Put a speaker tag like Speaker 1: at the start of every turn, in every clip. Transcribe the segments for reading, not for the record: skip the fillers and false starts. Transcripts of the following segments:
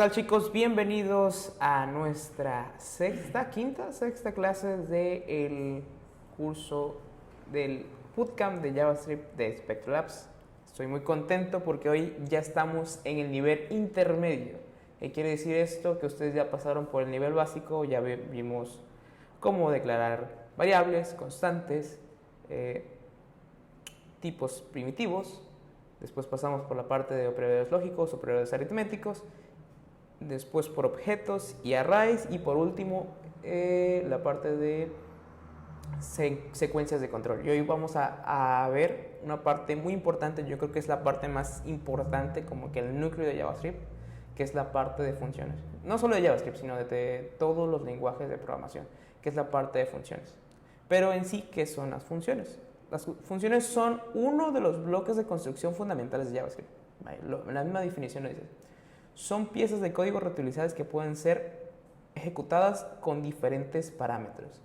Speaker 1: Tal chicos? Bienvenidos a nuestra sexta clase del curso del bootcamp de JavaScript de SpectroLabs. Estoy muy contento porque hoy ya estamos en el nivel intermedio. ¿Qué quiere decir esto? Que ustedes ya pasaron por el nivel básico, ya vimos cómo declarar variables, constantes, tipos primitivos. Después pasamos por la parte de operadores lógicos, operadores aritméticos. Después por objetos y arrays, y por último la parte de secuencias de control. Y hoy vamos a ver una parte muy importante, yo creo que es la parte más importante, como que el núcleo de JavaScript, que es la parte de funciones. No solo de JavaScript, sino de todos los lenguajes de programación, que es la parte de funciones. Pero en sí, ¿qué son las funciones? Las funciones son uno de los bloques de construcción fundamentales de JavaScript. La misma definición lo dice. Son piezas de código reutilizables que pueden ser ejecutadas con diferentes parámetros.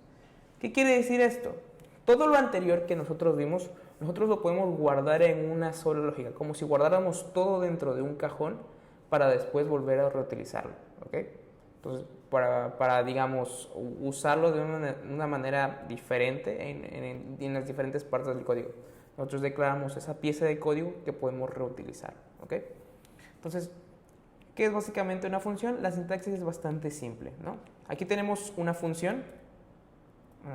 Speaker 1: ¿Qué quiere decir esto? Todo lo anterior que nosotros vimos, nosotros lo podemos guardar en una sola lógica, como si guardáramos todo dentro de un cajón para después volver a reutilizarlo, ¿ok? Entonces, para digamos, usarlo de una manera diferente en las diferentes partes del código. Nosotros declaramos esa pieza de código que podemos reutilizar, ¿ok? Entonces, ¿qué es básicamente una función? La sintaxis es bastante simple, ¿no? Aquí tenemos una función.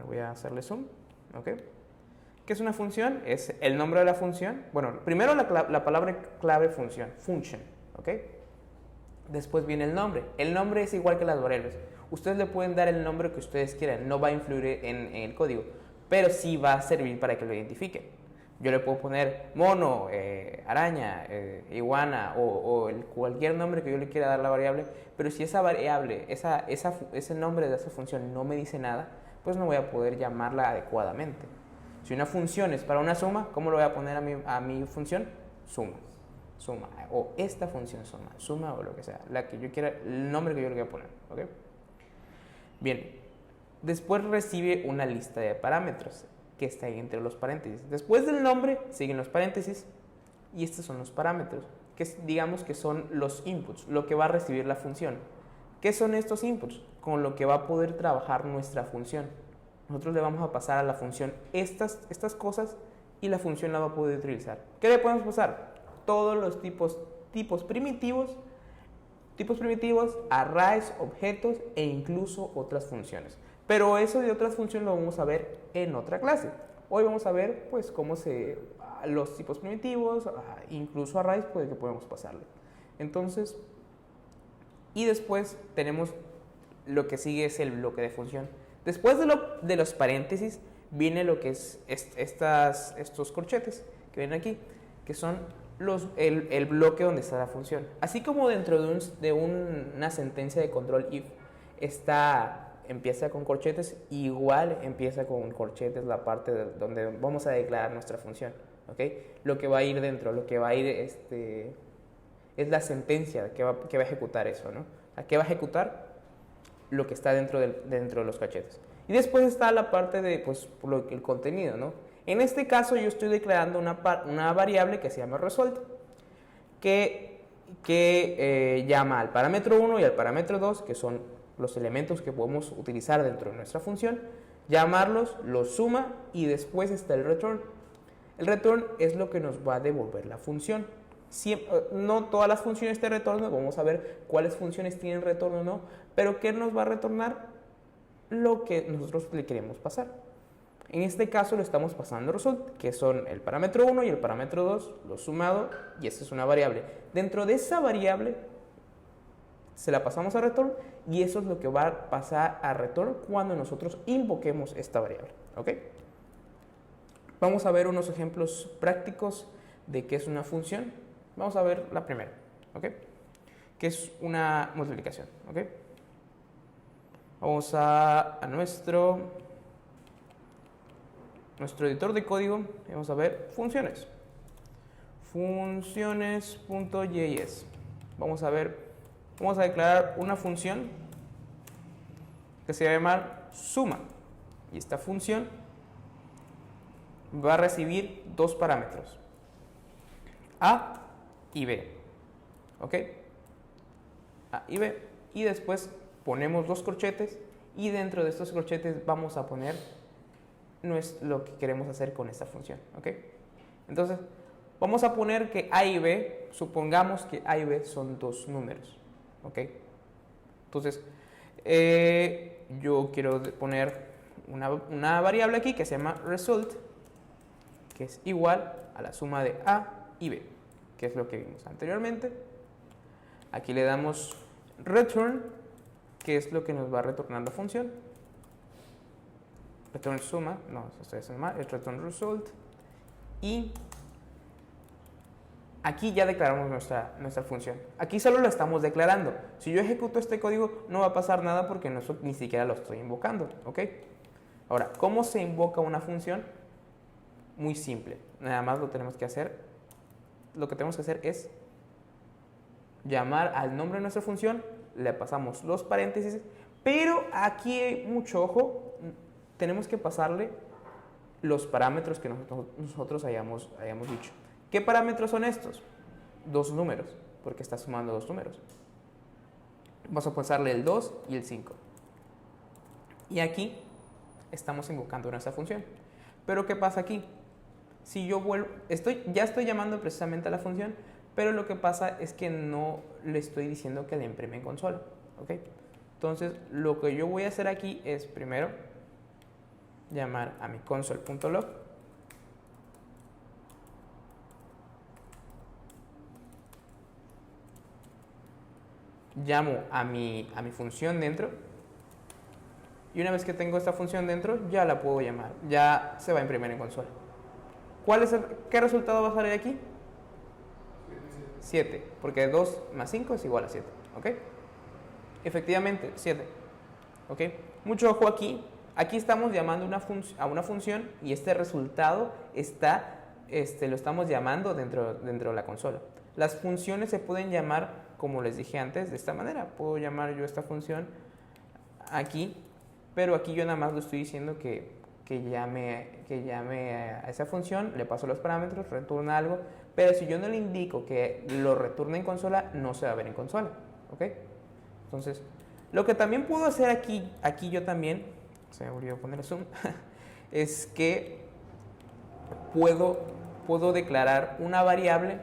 Speaker 1: Voy a hacerle zoom, ¿ok? ¿Qué es una función? Es el nombre de la función. Bueno, primero la palabra clave función, function, ¿ok? Después viene el nombre. El nombre es igual que las variables. Ustedes le pueden dar el nombre que ustedes quieran, no va a influir en el código, pero sí va a servir para que lo identifiquen. Yo le puedo poner mono, araña, iguana o cualquier nombre que yo le quiera dar a la variable, pero si esa variable, ese nombre de esa función no me dice nada, pues no voy a poder llamarla adecuadamente. Si una función es para una suma, ¿cómo lo voy a poner a mi función? Suma, o esta función suma o lo que sea, la que yo quiera, el nombre que yo le voy a poner, ¿ok? Bien, después recibe una lista de parámetros que está ahí entre los paréntesis. Después del nombre siguen los paréntesis y estos son los parámetros, que digamos que son los inputs, lo que va a recibir la función. ¿Qué son estos inputs? Con lo que va a poder trabajar nuestra función. Nosotros le vamos a pasar a la función estas cosas y la función la va a poder utilizar. ¿Qué le podemos pasar? Todos los tipos primitivos, arrays, objetos e incluso otras funciones. Pero eso de otras funciones lo vamos a ver en otra clase. Hoy vamos a ver pues cómo los tipos primitivos, incluso arrays, pues que podemos pasarle. Entonces, y después tenemos lo que sigue es el bloque de función. Después de los paréntesis viene lo que es estos corchetes que ven aquí, que son el bloque donde está la función. Así como dentro de una sentencia de control if empieza con corchetes, igual empieza con corchetes la parte donde vamos a declarar nuestra función, ¿ok? Lo que va a ir dentro, lo que va a ir es la sentencia que va a ejecutar eso, ¿no? ¿A qué va a ejecutar? Lo que está dentro de los cachetes. Y después está la parte de pues, el contenido, ¿no? En este caso yo estoy declarando una variable que se llama result, que llama al parámetro 1 y al parámetro 2, que son los elementos que podemos utilizar dentro de nuestra función, llamarlos, los suma y después está el return. El return es lo que nos va a devolver la función. No todas las funciones de retorno, vamos a ver cuáles funciones tienen retorno o no, pero ¿qué nos va a retornar? Lo que nosotros le queremos pasar. En este caso lo estamos pasando result, que son el parámetro 1 y el parámetro 2, lo sumado, y esta es una variable. Dentro de esa variable se la pasamos a return y eso es lo que va a pasar a return cuando nosotros invoquemos esta variable, ¿ok? Vamos a ver unos ejemplos prácticos de qué es una función. Vamos a ver la primera, ¿ok? Que es una multiplicación, ¿ok? Vamos a nuestro editor de código y vamos a ver funciones. Funciones.js. Vamos a declarar una función que se va a llamar suma. Y esta función va a recibir dos parámetros, A y B, ¿ok? A y B, y después ponemos dos corchetes, y dentro de estos corchetes vamos a poner lo que queremos hacer con esta función, ¿ok? Entonces, vamos a poner que A y B, supongamos que A y B son dos números, ¿ok? Entonces, yo quiero poner una variable aquí que se llama result, que es igual a la suma de A y B, que es lo que vimos anteriormente. Aquí le damos return, que es lo que nos va a retornar la función. Return suma, no, esto es mal, es return result. Y aquí ya declaramos nuestra función. Aquí solo lo estamos declarando. Si yo ejecuto este código no va a pasar nada porque ni siquiera lo estoy invocando, ¿ok? Ahora, ¿cómo se invoca una función? Muy simple. Nada más lo que tenemos que hacer es llamar al nombre de nuestra función, le pasamos los paréntesis, pero aquí hay mucho ojo, tenemos que pasarle los parámetros que nosotros hayamos dicho. ¿Qué parámetros son estos? Dos números, porque está sumando dos números. Vamos a pasarle el 2 y el 5. Y aquí estamos invocando nuestra función. Pero ¿qué pasa aquí? Si yo ya estoy llamando precisamente a la función, pero lo que pasa es que no le estoy diciendo que la imprime en consola, ¿ok? Entonces, lo que yo voy a hacer aquí es primero llamar a mi console.log. Llamo a mi función dentro. Y una vez que tengo esta función dentro, ya la puedo llamar. Ya se va a imprimir en consola. ¿Qué resultado va a salir aquí? 7, porque 2 más 5 es igual a 7, ¿ok? Efectivamente, 7, ¿ok? Mucho ojo aquí. Aquí estamos llamando a una función y este resultado lo estamos llamando dentro de la consola. Las funciones se pueden llamar, como les dije antes, de esta manera. Puedo llamar yo esta función aquí, pero aquí yo nada más lo estoy diciendo que llame a esa función, le paso los parámetros, retorna algo, pero si yo no le indico que lo retorne en consola, no se va a ver en consola, ¿ok? Entonces, lo que también puedo hacer aquí yo también, se me olvidó poner zoom, es que puedo declarar una variable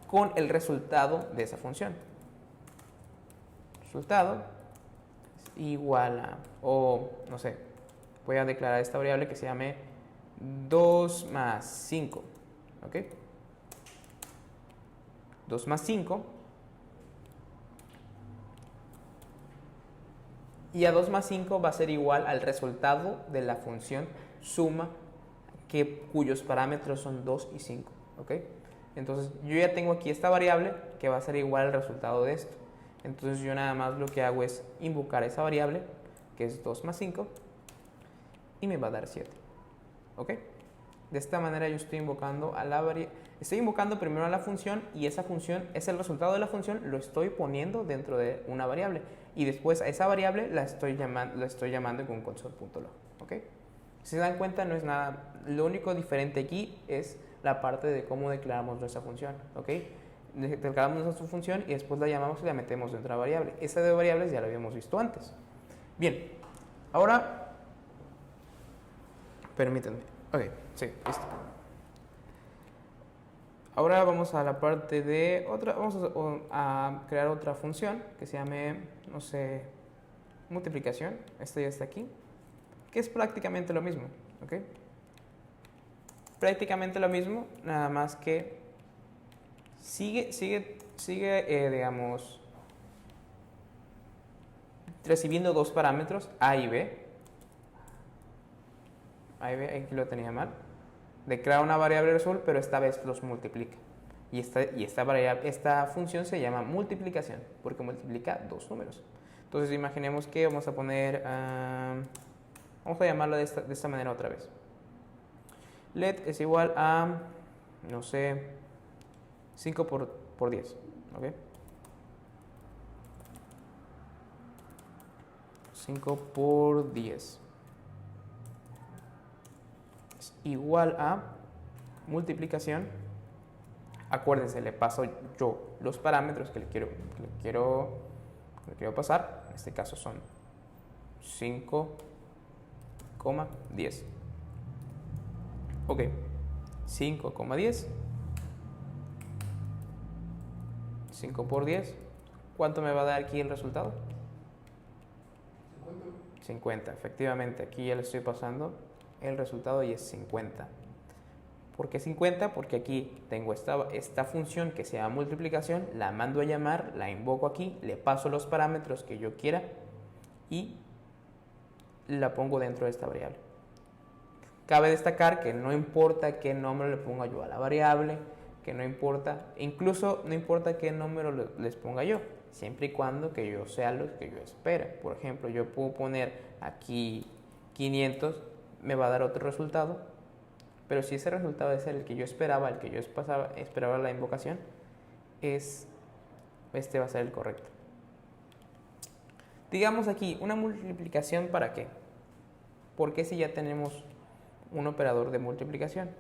Speaker 1: con el resultado de esa función. Resultado es igual a, o no sé, voy a declarar esta variable que se llame 2 más 5, ¿ok? 2 más 5. Y a 2 más 5 va a ser igual al resultado de la función suma, cuyos parámetros son 2 y 5, ¿ok? Entonces yo ya tengo aquí esta variable que va a ser igual al resultado de esto. Entonces yo nada más lo que hago es invocar esa variable, que es 2 más 5, y me va a dar 7, ¿ok? De esta manera yo estoy invocando estoy invocando primero a la función, y esa función es el resultado de la función, lo estoy poniendo dentro de una variable, y después a esa variable la estoy llamando con console.log, ¿ok? Si se dan cuenta, no es nada, lo único diferente aquí es la parte de cómo declaramos nuestra función, ¿ok? Declaramos nuestra función y después la llamamos y la metemos dentro de la variable. Esa de variables ya la habíamos visto antes. Bien, ahora, permítanme, ok, sí, listo. Ahora vamos a la parte de vamos a crear otra función que se llame, no sé, multiplicación. Esta ya está aquí, que es prácticamente lo mismo, ¿ok? Prácticamente lo mismo, nada más que sigue, digamos, recibiendo dos parámetros, A y B. A y B, aquí lo tenía mal. Declara una variable result, pero esta vez los multiplica. Y esta función se llama multiplicación, porque multiplica dos números. Entonces imaginemos que vamos a poner, vamos a llamarlo de esta manera otra vez. Let es igual a, no sé, 5 por 10, ¿ok? 5 por 10 es igual a multiplicación Acuérdense, le paso yo los parámetros que le quiero pasar. En este caso son 5,10. Ok, 5,10. 5 por 10. ¿Cuánto me va a dar aquí el resultado? 50. Efectivamente, aquí ya le estoy pasando el resultado y es 50. ¿Por qué 50? Porque aquí tengo esta función que se llama multiplicación, la mando a llamar, la invoco aquí, le paso los parámetros que yo quiera y la pongo dentro de esta variable. Cabe destacar que no importa qué número le ponga yo a la variable, que no importa, incluso no importa qué número les ponga yo, siempre y cuando que yo sea lo que yo espere. Por ejemplo, yo puedo poner aquí 500, me va a dar otro resultado, pero si ese resultado es el que yo esperaba, el que yo esperaba la invocación, este va a ser el correcto. Digamos aquí, una multiplicación, ¿para qué? Porque si ya tenemos un operador de multiplicación.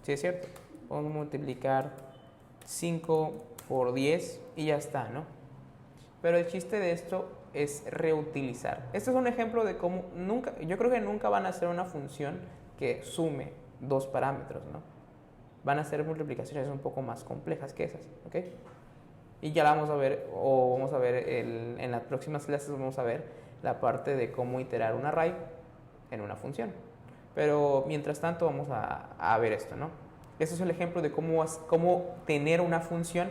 Speaker 1: Sí, es cierto. Podemos multiplicar 5 por 10 y ya está, ¿no? Pero el chiste de esto es reutilizar. Este es un ejemplo de cómo yo creo que nunca van a hacer una función que sume dos parámetros, ¿no? Van a ser multiplicaciones un poco más complejas que esas, ¿ok? Y ya la vamos a ver, en las próximas clases vamos a ver la parte de cómo iterar un array en una función. Pero mientras tanto vamos a ver esto, ¿no? Este es el ejemplo de cómo tener una función,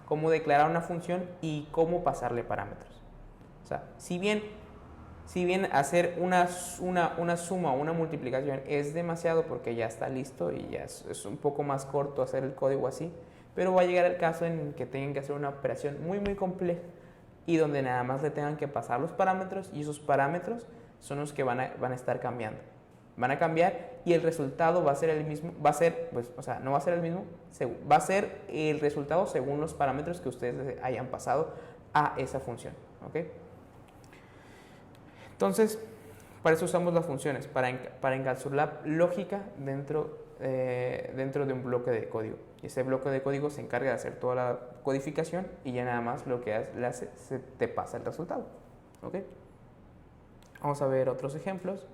Speaker 1: cómo declarar una función y cómo pasarle parámetros. O sea, si bien hacer una suma o una multiplicación es demasiado porque ya está listo y ya es un poco más corto hacer el código así, pero va a llegar el caso en que tengan que hacer una operación muy muy compleja y donde nada más le tengan que pasar los parámetros y esos parámetros son los que van a estar cambiando. Van a cambiar y el resultado va a ser el mismo, no va a ser el mismo, va a ser el resultado según los parámetros que ustedes hayan pasado a esa función, ¿ok? Entonces, para eso usamos las funciones, para encapsular lógica dentro de un bloque de código. Y ese bloque de código se encarga de hacer toda la codificación y ya nada más lo que se te pasa el resultado, ¿ok? Vamos a ver otros ejemplos.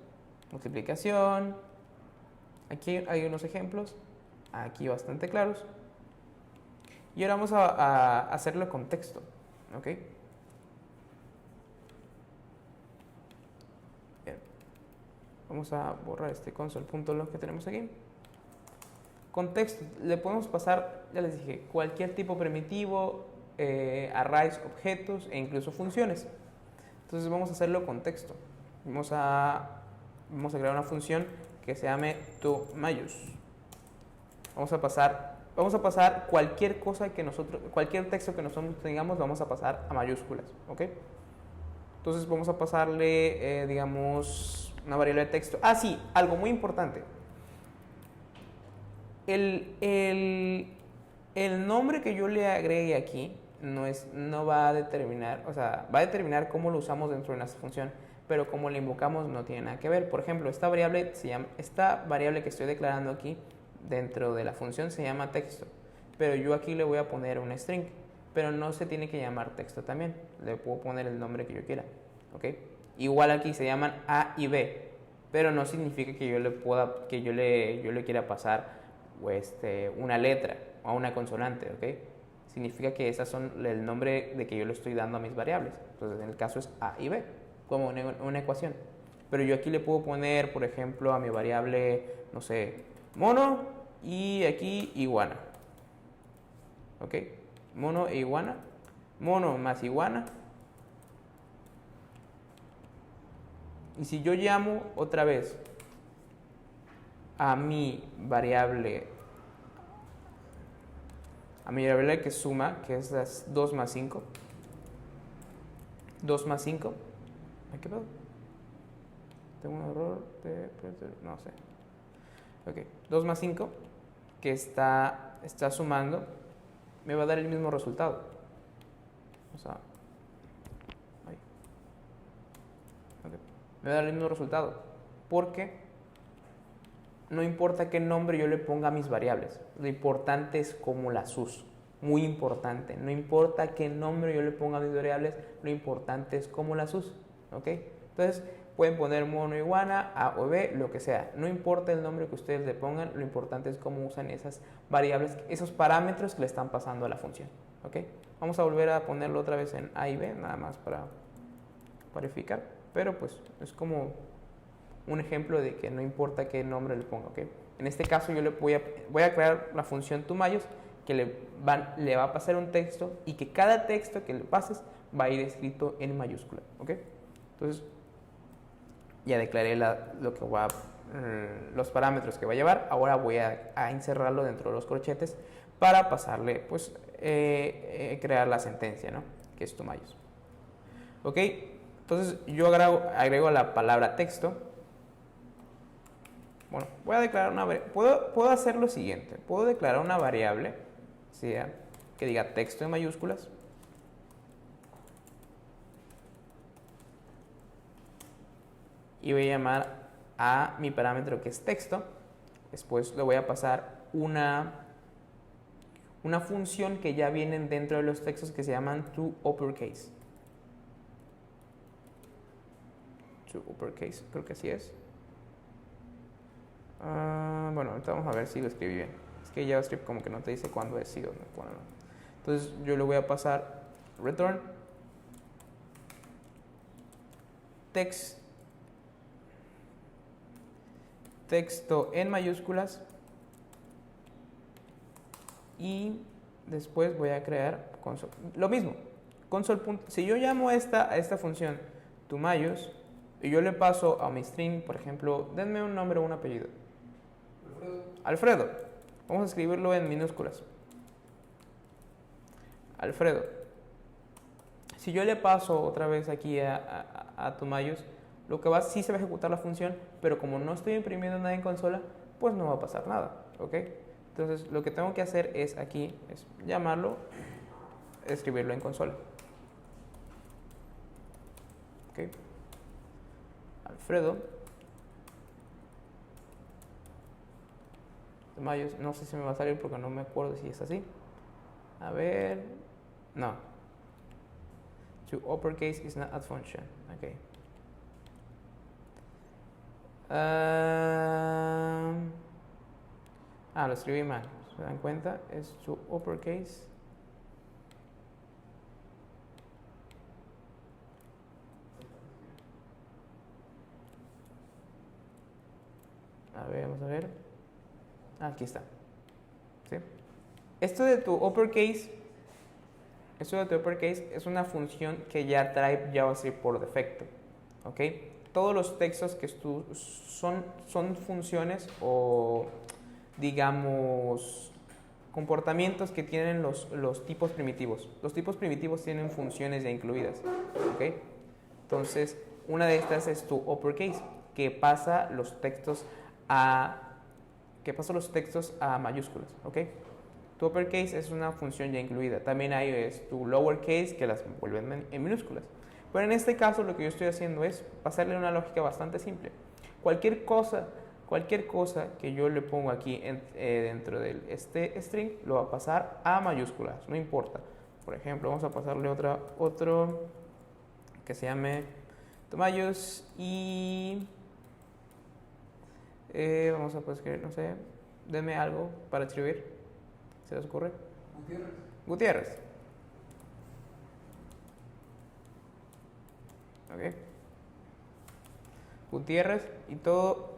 Speaker 1: Multiplicación. Aquí hay unos ejemplos, aquí bastante claros. Y ahora vamos a hacerlo con texto, ¿ok? Bien. Vamos a borrar este console.log que tenemos aquí. Con texto le podemos pasar, ya les dije, cualquier tipo primitivo, arrays, objetos e incluso funciones. Entonces vamos a hacerlo con texto. Vamos a crear una función que se llame toMayus. Vamos a pasar cualquier cosa cualquier texto que nosotros tengamos, lo vamos a pasar a mayúsculas, ¿ok? Entonces vamos a pasarle, digamos, una variable de texto. Ah, sí, algo muy importante. El nombre que yo le agregue aquí no va a determinar, o sea, va a determinar cómo lo usamos dentro de nuestra función, pero como le invocamos no tiene nada que ver. Por ejemplo, esta variable que estoy declarando aquí dentro de la función se llama texto, pero yo aquí le voy a poner un string, pero no se tiene que llamar texto también, le puedo poner el nombre que yo quiera, ¿ok? Igual aquí se llaman A y B, pero no significa que yo le quiera pasar una letra o una consonante, ¿ok? Significa que esas son el nombre de que yo le estoy dando a mis variables. Entonces, en el caso es A y B, como una ecuación. Pero yo aquí le puedo poner, por ejemplo, a mi variable, no sé, mono y aquí iguana. ¿Ok? Mono e iguana. Mono más iguana. Y si yo llamo otra vez a mi variable que suma, que es las 2 más 5. 2 más 5. ¿Qué pedo? Tengo un error no sé. Ok, 2 más 5, que está sumando, me va a dar el mismo resultado. O sea, me va a dar el mismo resultado. Porque no importa qué nombre yo le ponga a mis variables, lo importante es cómo las uso. Muy importante, no importa qué nombre yo le ponga a mis variables, lo importante es cómo las uso, ¿ok? Entonces, pueden poner mono, iguana, A o B, lo que sea. No importa el nombre que ustedes le pongan, lo importante es cómo usan esas variables, esos parámetros que le están pasando a la función, ¿ok? Vamos a volver a ponerlo otra vez en A y B, nada más para verificar, pero pues es como un ejemplo de que no importa qué nombre le ponga, ¿ok? En este caso yo le voy a crear la función toMayos que le va a pasar un texto y que cada texto que le pases va a ir escrito en mayúscula, ¿ok? Entonces ya declaré los parámetros que va a llevar. Ahora voy a encerrarlo dentro de los corchetes para pasarle, pues, crear la sentencia, ¿no? Que es toMayos. ¿Ok? Entonces yo agrego la palabra texto. Bueno, voy a declarar una variable. Puedo hacer lo siguiente. Puedo declarar una variable, sea, que diga texto en mayúsculas. Y voy a llamar a mi parámetro que es texto. Después le voy a pasar una función que ya vienen dentro de los textos que se llaman toUpperCase. ToUpperCase, creo que así es. Bueno, ahorita vamos a ver si lo escribí bien. Es que JavaScript como que no te dice cuándo es sí o cuándo no. Entonces yo le voy a pasar return texto en mayúsculas y después voy a crear console. Lo mismo, console. Si yo llamo a esta función toMayos y yo le paso a mi string, por ejemplo, denme un nombre o un apellido. Alfredo. Vamos a escribirlo en minúsculas. Alfredo. Si yo le paso otra vez aquí a toMayos, lo que sí se va a ejecutar la función, pero como no estoy imprimiendo nada en consola, pues no va a pasar nada, ¿ok? Entonces lo que tengo que hacer es llamarlo, escribirlo en consola. ¿Ok? Alfredo toMayos, no sé si me va a salir porque no me acuerdo si es así. A ver, no. ToUpperCase is not a function. Ok. Lo escribí mal. ¿Se dan cuenta? Es ToUpperCase. A ver, vamos a ver. Aquí está. ¿Sí? Esto de ToUpperCase es una función que ya trae JavaScript por defecto. ¿Ok? Todos los textos que son funciones o, digamos, comportamientos que tienen los tipos primitivos. Los tipos primitivos tienen funciones ya incluidas. ¿Ok? Entonces, una de estas es ToUpperCase, que pasa los textos a mayúsculas, ¿ok? ToUpperCase es una función ya incluida. También hay ToLowerCase, que las vuelven en minúsculas. Pero en este caso lo que yo estoy haciendo es pasarle una lógica bastante simple. Cualquier cosa que yo le pongo aquí dentro de este string lo va a pasar a mayúsculas, no importa. Por ejemplo, vamos a pasarle otro que se llame toMayos y vamos a escribir, no sé, denme algo para escribir. ¿Se les ocurre? Gutiérrez. Ok. Gutiérrez, y todo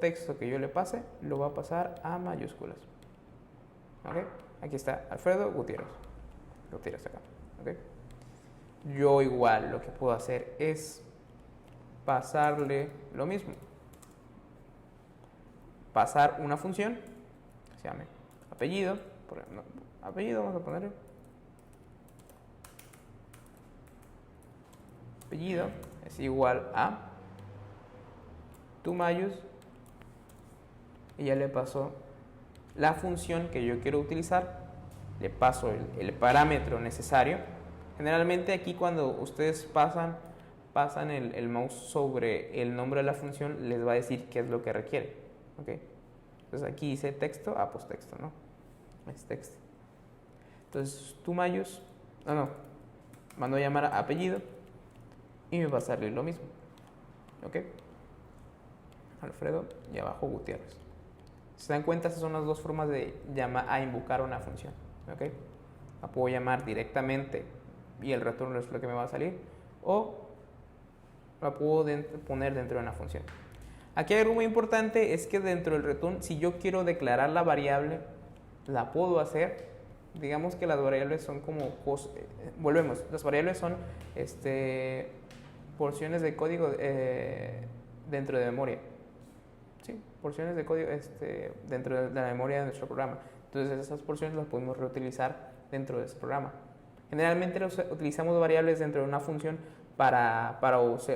Speaker 1: texto que yo le pase lo va a pasar a mayúsculas. Ok. Aquí está Alfredo Gutiérrez. Gutiérrez acá. Ok. Yo igual lo que puedo hacer es pasarle lo mismo. Pasar una función que se llame apellido. Apellido vamos a ponerlo. Apellido es igual a toMayos y ya le paso la función que yo quiero utilizar, le paso el parámetro necesario. Generalmente aquí cuando ustedes pasan el mouse sobre el nombre de la función, les va a decir qué es lo que requiere, ¿ok? Entonces aquí dice texto, pues texto, ¿no? Es texto. Entonces ToMayus, mando a llamar a apellido y me va a salir lo mismo. ¿Ok? Alfredo y abajo Gutiérrez. Si se dan cuenta, esas son las dos formas de invocar una función. ¿Ok? La puedo llamar directamente y el retorno es lo que me va a salir, o la puedo poner dentro de una función. Aquí hay algo muy importante, es que dentro del return, si yo quiero declarar la variable, la puedo hacer. Digamos que las variables son como volvemos, las variables son porciones de código dentro de memoria. Sí, porciones de código dentro de la memoria de nuestro programa. Entonces esas porciones las podemos reutilizar dentro de ese programa. Generalmente utilizamos variables dentro de una función para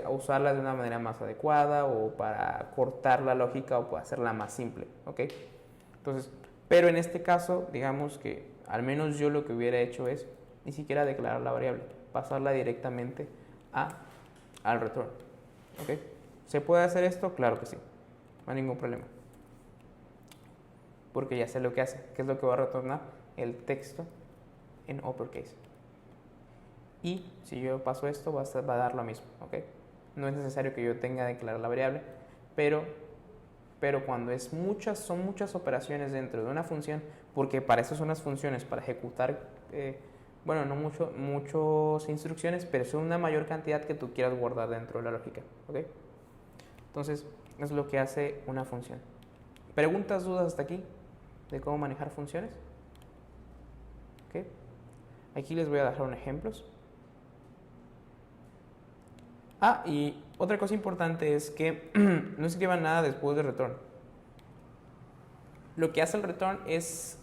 Speaker 1: usarlas de una manera más adecuada, o para cortar la lógica, o para hacerla más simple, ¿ok? Entonces, pero en este caso, digamos que al menos yo lo que hubiera hecho es ni siquiera declarar la variable, pasarla directamente al return, ¿ok? ¿Se puede hacer esto? Claro que sí, no hay ningún problema, porque ya sé lo que hace, que es lo que va a retornar el texto en uppercase. Y si yo paso esto, va a dar lo mismo, ¿ok? No es necesario que yo tenga que declarar la variable, pero cuando son muchas operaciones dentro de una función, porque para eso son las funciones, para ejecutar, no muchas instrucciones, pero son una mayor cantidad que tú quieras guardar dentro de la lógica, ¿ok? Entonces, es lo que hace una función. ¿Preguntas, dudas hasta aquí de cómo manejar funciones? ¿Ok? Aquí les voy a dejar unos ejemplos. Y otra cosa importante es que no escriban nada después del return. Lo que hace el return es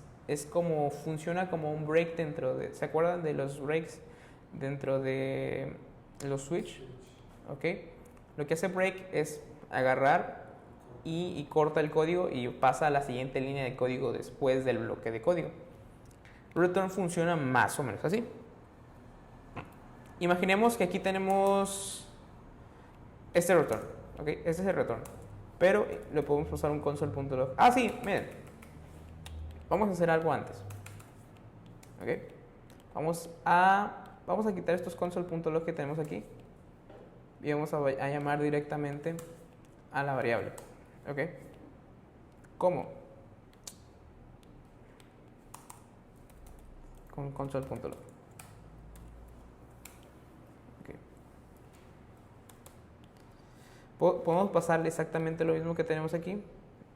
Speaker 1: como funciona como un break dentro de... ¿Se acuerdan de los breaks dentro de los switch? ¿Ok? Lo que hace break es agarrar y corta el código y pasa a la siguiente línea de código después del bloque de código. Return funciona más o menos así. Imaginemos que aquí tenemos este return, ¿ok? Este es el return, pero le podemos pasar un console.log. Sí, miren, vamos a hacer algo antes, ¿ok? Vamos a quitar estos console.log que tenemos aquí y vamos a llamar directamente a la variable, ¿ok? ¿Cómo? Con console.log. Podemos pasarle exactamente lo mismo que tenemos aquí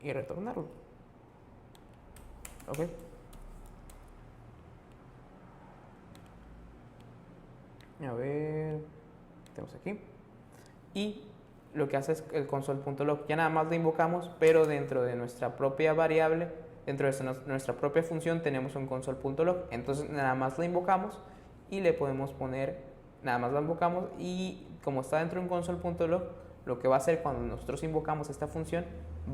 Speaker 1: y retornarlo. ¿Ok? A ver, tenemos aquí. Y lo que hace es el console.log. Ya nada más lo invocamos, pero dentro de nuestra propia variable, dentro de nuestra propia función, tenemos un console.log. Entonces nada más lo invocamos y le podemos poner, nada más lo invocamos, y como está dentro de un console.log, lo que va a hacer cuando nosotros invocamos esta función,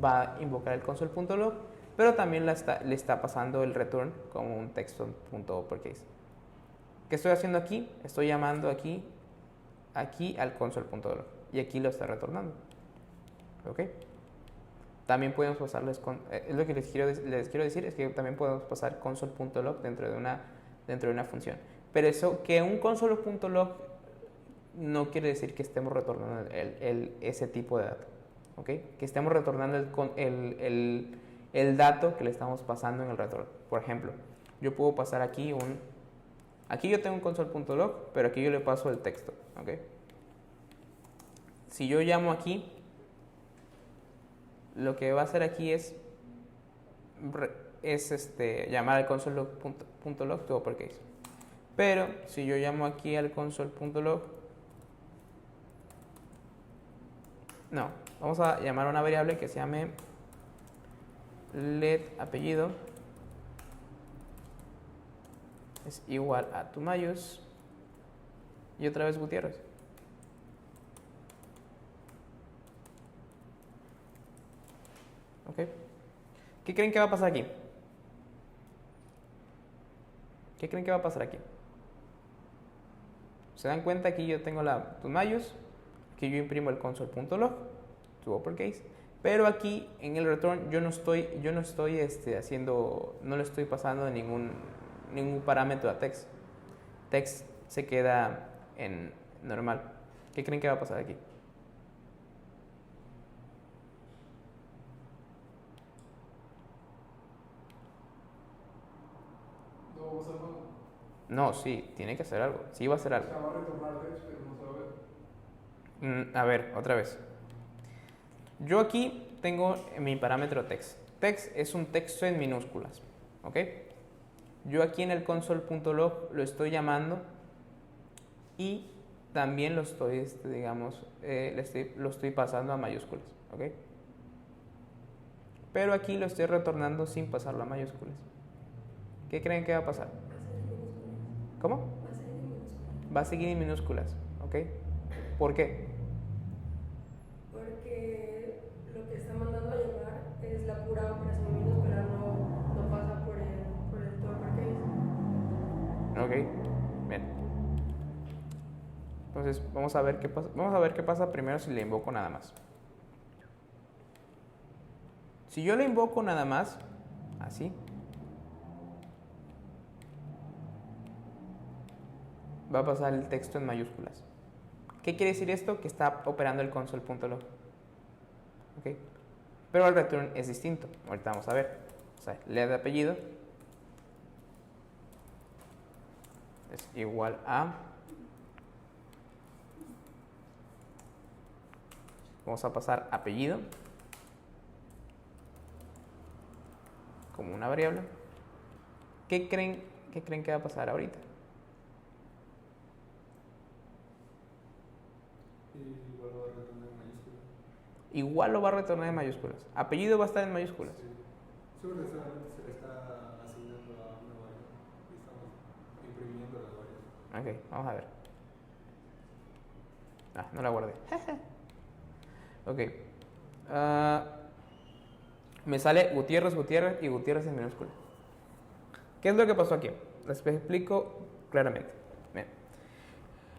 Speaker 1: va a invocar el console.log, pero también le está pasando el return como un texto.uppercase. ¿Qué estoy haciendo aquí? Estoy llamando aquí al console.log y aquí lo está retornando. ¿Ok? También podemos pasarles es lo que les quiero decir, es que también podemos pasar console.log dentro de una función. Pero eso, que un console.log no quiere decir que estemos retornando ese tipo de dato, ¿ok? Que estemos retornando el dato que le estamos pasando en el retorno. Por ejemplo, yo puedo pasar aquí aquí yo tengo un console.log, pero aquí yo le paso el texto, ¿ok? Si yo llamo aquí, lo que va a hacer aquí es llamar al console.log to uppercase. Pero si yo llamo aquí al console.log, no, vamos a llamar a una variable que se llame let apellido es igual a ToMayus y otra vez Gutiérrez. ¿Ok? ¿Qué creen que va a pasar aquí? ¿Qué creen que va a pasar aquí? ¿Se dan cuenta? Aquí yo tengo la ToMayus, aquí yo imprimo el console.log, to uppercase, Pero aquí en el return yo no estoy no le estoy pasando ningún parámetro a text. Text se queda en normal. ¿Qué creen que va a pasar aquí?
Speaker 2: No va a pasar nada.
Speaker 1: No, sí, tiene que hacer algo. Sí va a hacer
Speaker 2: O
Speaker 1: algo.
Speaker 2: sea, va a retornar text, pero no se va a ver.
Speaker 1: A ver, otra vez. Yo aquí tengo mi parámetro text. Text es un texto en minúsculas, ¿ok? Yo aquí en el console.log lo estoy llamando y también lo estoy, lo estoy pasando a mayúsculas, ¿ok? Pero aquí lo estoy retornando sin pasarlo a mayúsculas. ¿Qué creen que va a pasar? ¿Cómo? Va a seguir en minúsculas, ¿ok? ¿Por qué?
Speaker 3: Porque lo que está mandando a llamar es la pura operación minúscula, no pasa por el todo uppercase.
Speaker 1: Ok, bien. Entonces vamos a ver qué pasa primero si le invoco nada más. Si yo le invoco nada más, así, va a pasar el texto en mayúsculas. ¿Qué quiere decir esto? Que está operando el console.log. ¿Ok? Pero el return es distinto. Ahorita vamos a ver. O sea, lea de apellido es igual a... Vamos a pasar apellido como una variable. ¿Qué creen que va a pasar ahorita?
Speaker 2: Igual lo va a retornar en mayúsculas.
Speaker 1: Igual lo va a retornar en mayúsculas. Apellido va a estar en mayúsculas.
Speaker 2: Sí. Sobre solamente se le está asignando a una variable y estamos imprimiendo las variables.
Speaker 1: Ok, vamos a ver. No la guardé. Ok. Me sale Gutiérrez, Gutiérrez y Gutiérrez en minúscula. ¿Qué es lo que pasó aquí? Les explico claramente. Bien.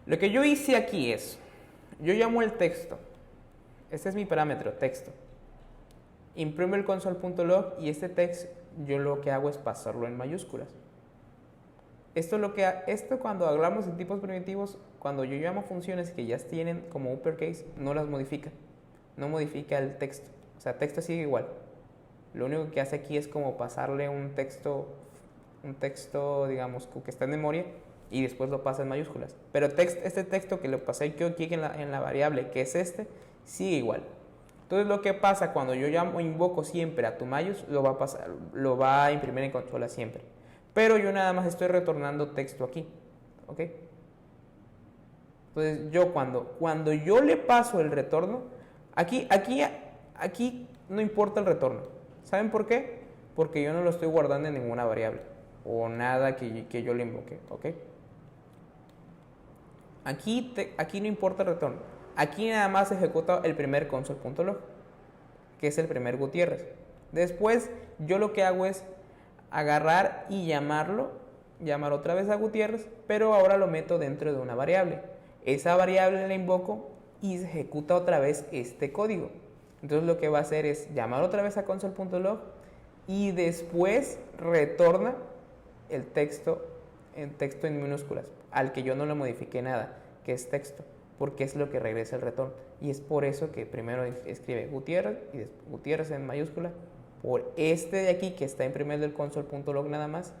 Speaker 1: Lo que yo hice aquí es, yo llamo el texto. Este es mi parámetro, texto. Imprimo el console.log y este text yo lo que hago es pasarlo en mayúsculas. Esto cuando hablamos de tipos primitivos, cuando yo llamo funciones que ya tienen como uppercase, no las modifica. No modifica el texto. O sea, texto sigue igual. Lo único que hace aquí es como pasarle un texto, digamos, que está en memoria y después lo pasa en mayúsculas. Pero este texto que lo pasé yo aquí en la variable, que es sigue igual. Entonces lo que pasa cuando yo invoco siempre a tu mayús, lo va a imprimir en consola siempre. Pero yo nada más estoy retornando texto aquí, ¿ok? Entonces yo cuando yo le paso el retorno, aquí no importa el retorno. ¿Saben por qué? Porque yo no lo estoy guardando en ninguna variable o nada que yo le invoque, ¿ok? Aquí no importa el retorno. Aquí nada más se ejecuta el primer console.log, que es el primer Gutiérrez. Después yo lo que hago es agarrar y llamar otra vez a Gutiérrez, pero ahora lo meto dentro de una variable. Esa variable la invoco y se ejecuta otra vez este código. Entonces lo que va a hacer es llamar otra vez a console.log y después retorna el texto en minúsculas, al que yo no le modifiqué nada, que es texto, porque es lo que regresa el retorno. Y es por eso que primero escribe Gutiérrez y después Gutiérrez en mayúscula, por este de aquí que está en primer del console.log nada más.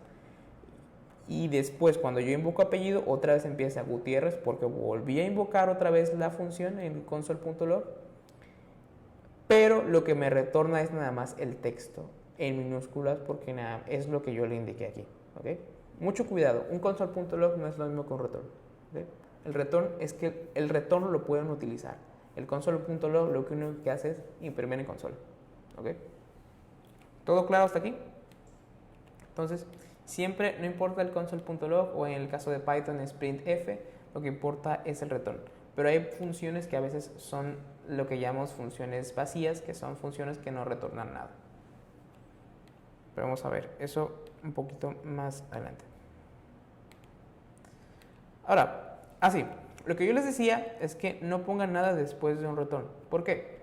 Speaker 1: Y después cuando yo invoco apellido, otra vez empieza Gutiérrez, porque volví a invocar otra vez la función en el console.log. Pero lo que me retorna es nada más el texto en minúsculas, porque nada, es lo que yo le indiqué aquí, ¿ok? Mucho cuidado, un console.log no es lo mismo que un return, ¿okay? El retorno lo pueden utilizar. El console.log lo único que hace es imprimir en consola, ¿ok? ¿Todo claro hasta aquí? Entonces, siempre, no importa el console.log o en el caso de Python es printf, lo que importa es el retorno. Pero hay funciones que a veces son lo que llamamos funciones vacías, que son funciones que no retornan nada. Pero vamos a ver eso un poquito más adelante. Ahora, lo que yo les decía es que no pongan nada después de un retorno. ¿Por qué?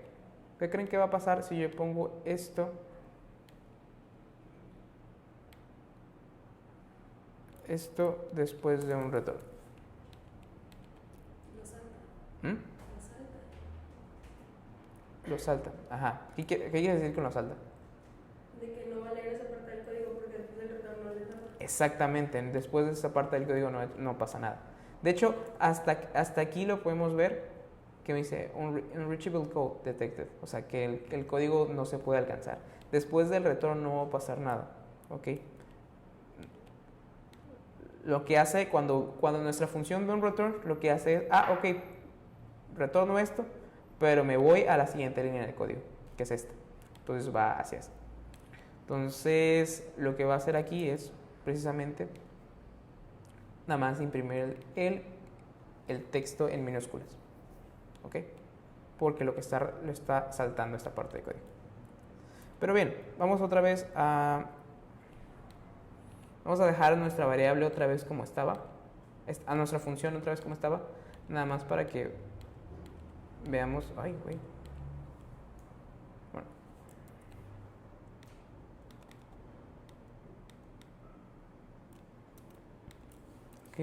Speaker 1: ¿Qué creen que va a pasar si yo pongo esto? Esto después de un retorno.
Speaker 3: Lo salta.
Speaker 1: ¿Mm?
Speaker 3: Lo salta.
Speaker 1: Lo salta. Ajá. ¿Qué quieres decir con lo salta?
Speaker 3: De que no va a leer esa parte del código porque después del retorno no le da.
Speaker 1: Exactamente. Después de esa parte del código no pasa nada. De hecho, hasta aquí lo podemos ver que me dice Unreachable Code Detected. O sea, que el código no se puede alcanzar. Después del retorno no va a pasar nada. ¿Ok? Lo que hace cuando nuestra función ve un return, lo que hace es, ok, retorno esto, pero me voy a la siguiente línea de código, que es esta. Entonces va hacia esta. Entonces, lo que va a hacer aquí es, precisamente, nada más imprimir el texto en minúsculas. ¿Ok? Porque lo está saltando esta parte de código. Pero bien, vamos otra vez vamos a dejar nuestra variable otra vez como estaba, a nuestra función otra vez como estaba, nada más para que veamos. Ay, güey. Bueno. Ok.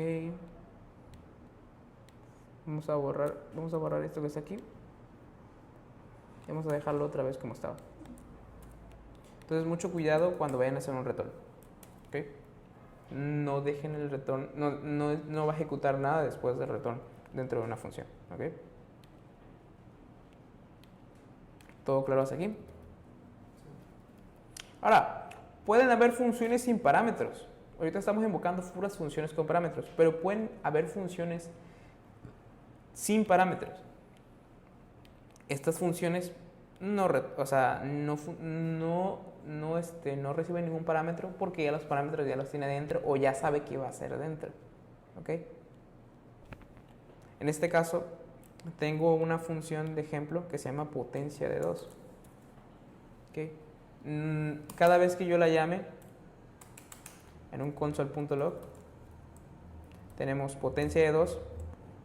Speaker 1: Vamos a borrar esto que está aquí. Y vamos a dejarlo otra vez como estaba. Entonces, mucho cuidado cuando vayan a hacer un retorno. ¿Ok? No dejen el retorno, no va a ejecutar nada después del retorno dentro de una función. ¿Ok? ¿Todo claro hasta aquí? Ahora, pueden haber funciones sin parámetros. Ahorita estamos invocando puras funciones con parámetros, pero pueden haber funciones sin parámetros. Estas funciones no reciben ningún parámetro porque ya los parámetros ya los tiene dentro o ya sabe qué va a hacer dentro. ¿Ok? En este caso, tengo una función de ejemplo que se llama potencia de 2. ¿Ok? Cada vez que yo la llame en un console.log, tenemos potencia de 2.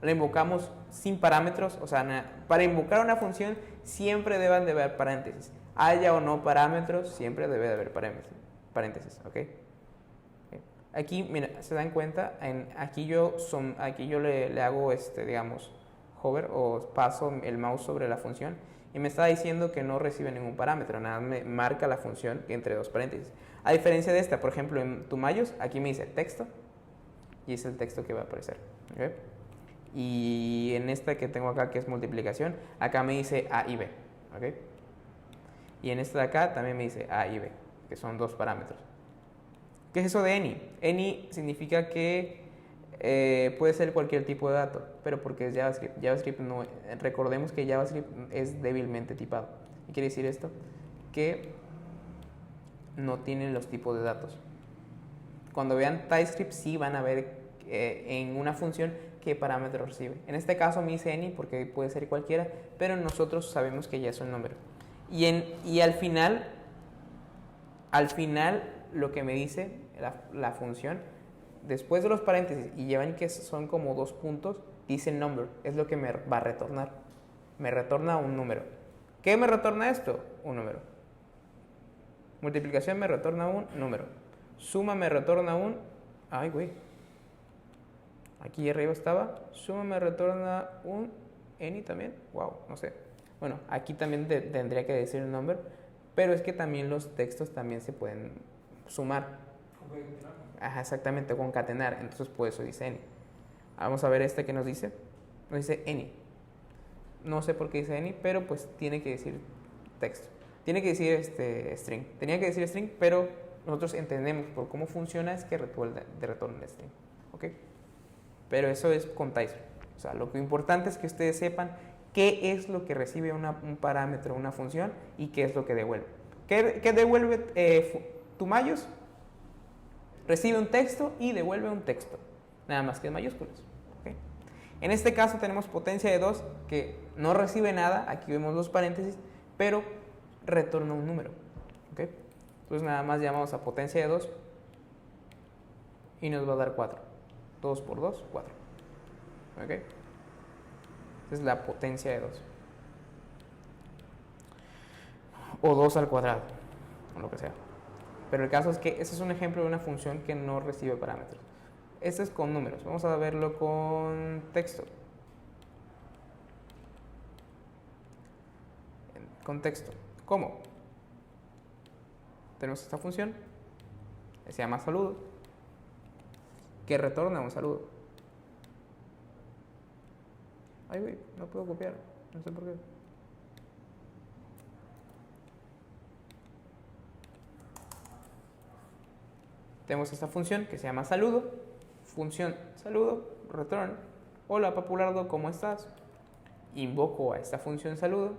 Speaker 1: La invocamos sin parámetros, o sea, para invocar una función siempre deben de haber paréntesis. Haya o no parámetros, siempre debe de haber paréntesis, ¿ok? Aquí, mira, se dan cuenta, aquí yo le hago, digamos, hover o paso el mouse sobre la función y me está diciendo que no recibe ningún parámetro, nada me marca la función entre dos paréntesis. A diferencia de esta, por ejemplo, en Tumayos, aquí me dice texto y es el texto que va a aparecer, ¿ok? Y en esta que tengo acá, que es multiplicación, acá me dice A y B, ¿ok? Y en esta de acá también me dice A y B, que son dos parámetros. ¿Qué es eso de any? Any significa que puede ser cualquier tipo de dato, pero porque es JavaScript. JavaScript no, recordemos que JavaScript es débilmente tipado. ¿Qué quiere decir esto? Que no tienen los tipos de datos. Cuando vean TypeScript sí van a ver en una función qué parámetro recibe. En este caso me dice any porque puede ser cualquiera, pero nosotros sabemos que ya es un número. Y al final lo que me dice la función, después de los paréntesis, y llevan que son como 2 puntos, dice number, es lo que me va a retornar. Me retorna un número. ¿Qué me retorna esto? Un número. Multiplicación me retorna un número. Suma me retorna un... Ay, güey. Aquí arriba estaba. Suma me retorna un any también. Wow, no sé. Bueno, aquí también tendría que decir el number, pero es que también los textos también se pueden sumar. Ajá, exactamente, concatenar. Entonces, por eso dice any. Vamos a ver este que nos dice. Nos dice any. No sé por qué dice any, pero pues tiene que decir texto. Tiene que decir string. Tenía que decir string, pero nosotros entendemos por cómo funciona es que retorna el string. ¿Ok? Pero eso es con TypeScript. O sea, lo que importante es que ustedes sepan qué es lo que recibe un parámetro, una función, y qué es lo que devuelve. ¿Qué devuelve Tumayos? Recibe un texto y devuelve un texto. Nada más que en mayúsculas. ¿Okay? En este caso tenemos potencia de 2 que no recibe nada. Aquí vemos los paréntesis, pero retorna un número. ¿Okay? Entonces nada más llamamos a potencia de 2 y nos va a dar 4. 2 por 2, 4. ¿Ok? Esa es la potencia de 2. o 2 al cuadrado, o lo que sea. Pero el caso es que ese es un ejemplo de una función que no recibe parámetros. Este es con números. Vamos a verlo con texto. Con texto. ¿Cómo? Tenemos esta función que se llama saludo, que retorna un saludo. Ay, güey, no puedo copiar. No sé por qué. Tenemos esta función que se llama saludo. Función saludo, return. Hola, Papulardo, ¿cómo estás? Invoco a esta función saludo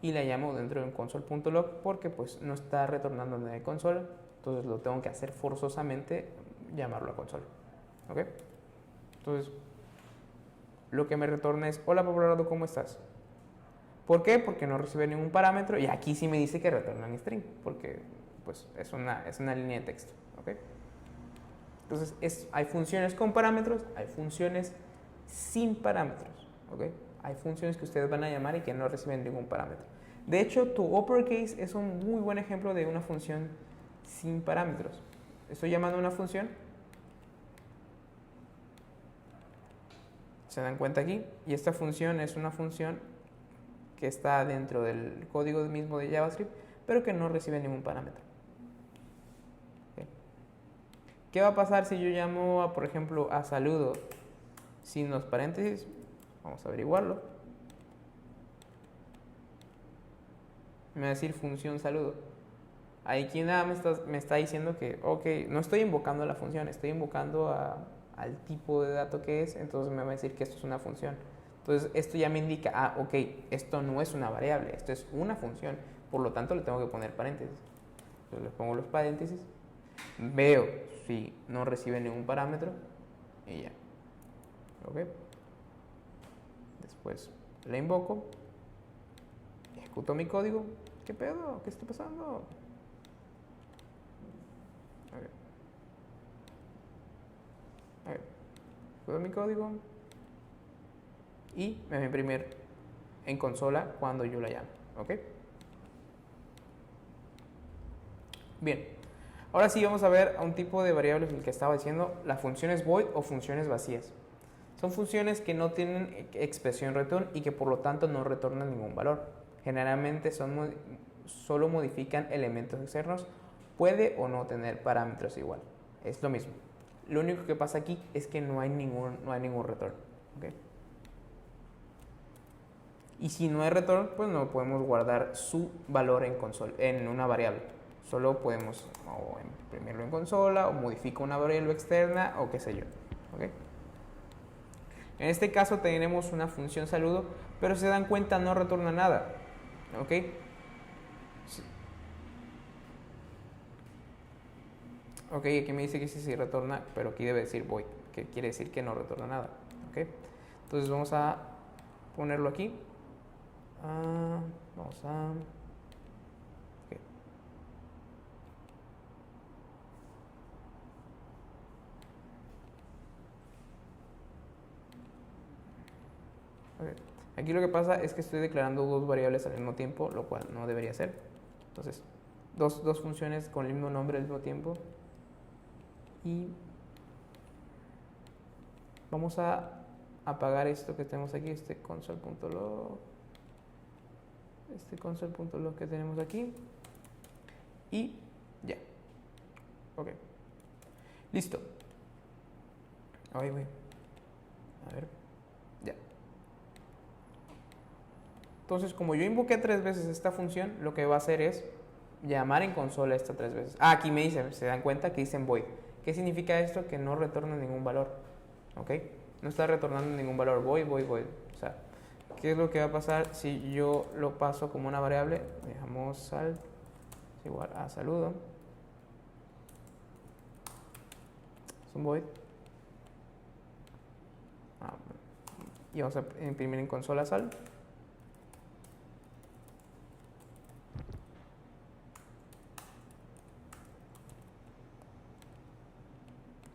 Speaker 1: y la llamo dentro de un console.log porque pues no está retornando nada de consola. Entonces lo tengo que hacer forzosamente llamarlo a consola. ¿Ok? Entonces lo que me retorna es hola, Papulardo, ¿cómo estás? ¿Por qué? Porque no recibe ningún parámetro y aquí sí me dice que retorna un string porque pues es una línea de texto. ¿Ok? Entonces hay funciones con parámetros, hay funciones sin parámetros. ¿Ok? Hay funciones que ustedes van a llamar y que no reciben ningún parámetro. De hecho, tu uppercase es un muy buen ejemplo de una función sin parámetros. Estoy llamando a una función. ¿Se dan cuenta aquí? Y esta función es una función que está dentro del código mismo de JavaScript, pero que no recibe ningún parámetro. ¿Okay? ¿Qué va a pasar si yo llamo, por ejemplo, a saludo sin los paréntesis? Vamos a averiguarlo. Me va a decir función saludo. Aquí nada me está diciendo que, ok, no estoy invocando la función, estoy invocando al tipo de dato que es, entonces me va a decir que esto es una función. Entonces esto ya me indica, ok, esto no es una variable, esto es una función, por lo tanto le tengo que poner paréntesis. Entonces le pongo los paréntesis, veo si no recibe ningún parámetro y ya. Ok. Después le invoco, ejecuto mi código. ¿Qué pedo? ¿Qué está pasando? Ejecuto mi código y me va a imprimir en consola cuando yo la llame. ¿Ok? Bien. Ahora sí vamos a ver a un tipo de variables el que estaba diciendo, las funciones void o funciones vacías. Son funciones que no tienen expresión return y que por lo tanto no retornan ningún valor. Generalmente solo modifican elementos externos. Puede o no tener parámetros igual. Es lo mismo. Lo único que pasa aquí es que no hay ningún return. ¿Okay? Y si no hay return, pues no podemos guardar su valor en una variable. Solo podemos o imprimirlo en consola o modificar una variable externa o qué sé yo. ¿Okay? En este caso tenemos una función saludo, pero si se dan cuenta no retorna nada. ¿Ok? Sí. Ok, aquí me dice que sí retorna, pero aquí debe decir void, que quiere decir que no retorna nada. ¿Ok? Entonces vamos a ponerlo aquí. Vamos a... Okay. Okay. Aquí lo que pasa es que estoy declarando dos variables al mismo tiempo, lo cual no debería ser. Entonces, dos funciones con el mismo nombre al mismo tiempo. Y vamos a apagar esto que tenemos aquí, este console.log. Este console.log que tenemos aquí. Y ya. Ok. Listo. Ahí voy. A ver. Ya. Entonces, como yo invoqué 3 veces esta función, lo que va a hacer es llamar en consola esta 3 veces. Aquí me dice, se dan cuenta que dicen void. ¿Qué significa esto? Que no retorna ningún valor. ¿Ok? No está retornando ningún valor. Void. O sea, ¿qué es lo que va a pasar si yo lo paso como una variable? Dejamos sal es igual a saludo. Es un void. Y vamos a imprimir en consola sal.